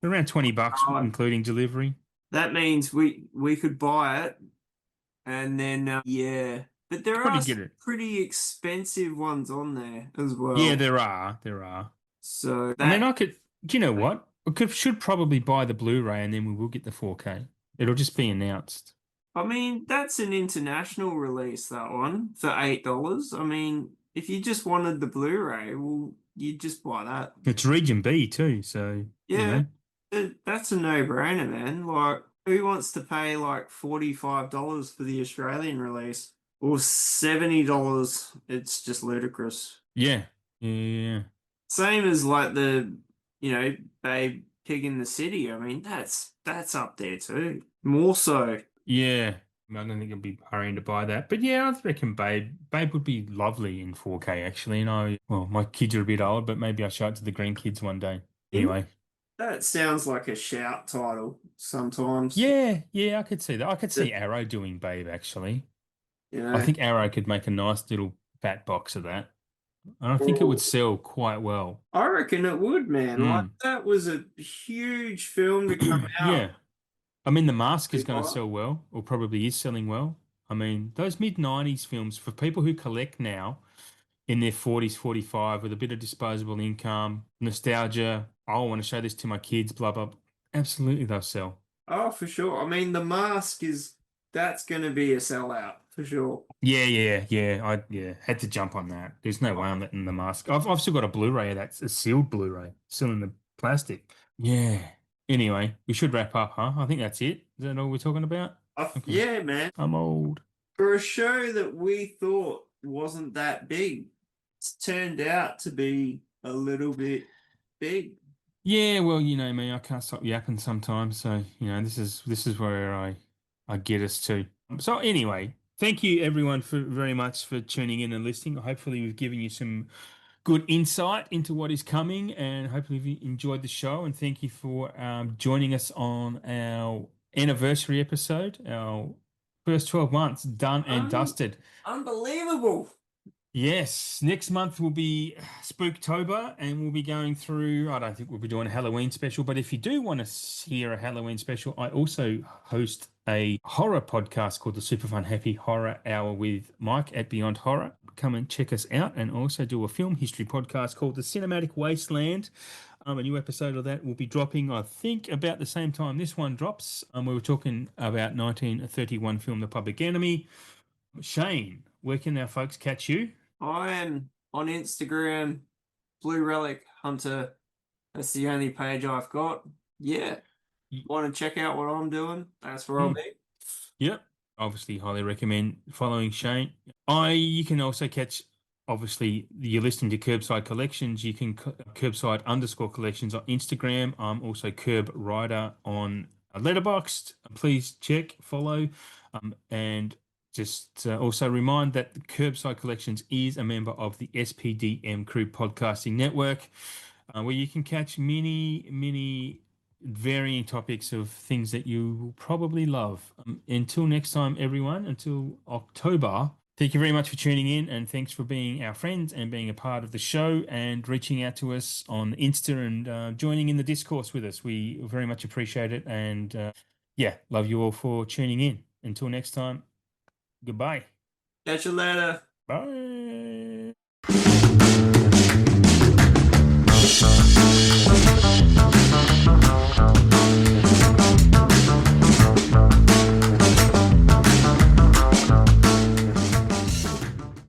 around $20, God. including delivery. That means we could buy it and then yeah, but there Probably are get some it. pretty expensive ones on there as Yeah, well. there are. So I mean, that do you know what? Should probably buy the Blu-ray and then we will get the 4K. It'll just be announced. I mean that's an international release that one for $8. I mean, if you just wanted the Blu-ray, well, you'd just buy that. It's region B too, so Yeah, that's a no-brainer, man. Like, who wants to pay like $45 for the Australian release? Or $70. It's just ludicrous. Yeah. Yeah. Same as like the, Babe Pig in the City. I mean, that's up there too. More so. Yeah. I don't think I'd be hurrying to buy that. But yeah, I reckon Babe would be lovely in 4K actually. Well, my kids are a bit old, but maybe I'll show it to the grandkids one day. In Anyway. that sounds like a shout title sometimes. Yeah, yeah, I could see that. I could That, see Arrow doing Babe actually. you I know, think Arrow could make a nice little fat box of that. And I think it would or sell quite well. I reckon it would, man. Like Mm. that was a huge film to come out. Yeah. I mean, The Mask is Pretty going to hot. sell well, or probably is selling well. I mean, those mid-90s films for people who collect now in their 40s, 45 with a bit of disposable income, nostalgia. Oh, I want to show this to my kids, blah, blah. Absolutely, they'll sell. Oh, for sure. I mean, The Mask that's going to be a sellout for sure. Yeah. I had to jump on that. There's no way I'm letting The Mask. I've still got a Blu-ray that's a sealed Blu-ray, still in the plastic. Yeah. Anyway, we should wrap up, huh? I think that's it. Is that all we're talking about? Okay. Yeah, man. I'm old. For a show that we thought wasn't that big, it's turned out to be a little bit big. Yeah, well, you know me, I can't stop yapping sometimes. So, this is where I get us to. So anyway, thank you everyone for very much for tuning in and listening. Hopefully we've given you some good insight into what is coming, and hopefully you enjoyed the show. And thank you for joining us on our anniversary episode, our first 12 months done and Un- dusted. Unbelievable. Yes, next month will be Spooktober, and we'll be going through. I don't think we'll be doing a Halloween special, but if you do want to hear a Halloween special, I also host a horror podcast called the Super Fun Happy Horror Hour with Mike at Beyond Horror. Come and check us out, and also do a film history podcast called The Cinematic Wasteland. A new episode of that will be dropping, I think, about the same time this one drops. We were talking about 1931 film The Public Enemy. Shane, where can our folks catch you? I am on Instagram, Blue Relic Hunter. That's the only page I've got. Yeah. Want to check out what I'm doing? That's where I'll Mm. be. Yep. Obviously, highly recommend following Shane. You can also catch, obviously, you're listening to Kerbside Collections. You can Kerbside _ collections on Instagram. I'm also Kerb Rider on Letterboxd. Please check, follow, and just also remind that the Kerbside Collections is a member of the SPDM Crew Podcasting Network, where you can catch many varying topics of things that you will probably love. Until next time, everyone, until October, thank you very much for tuning in, and thanks for being our friends and being a part of the show and reaching out to us on Insta and joining in the discourse with us. We very much appreciate it. And yeah, love you all for tuning in. Until next time, goodbye. Catch you later. Bye.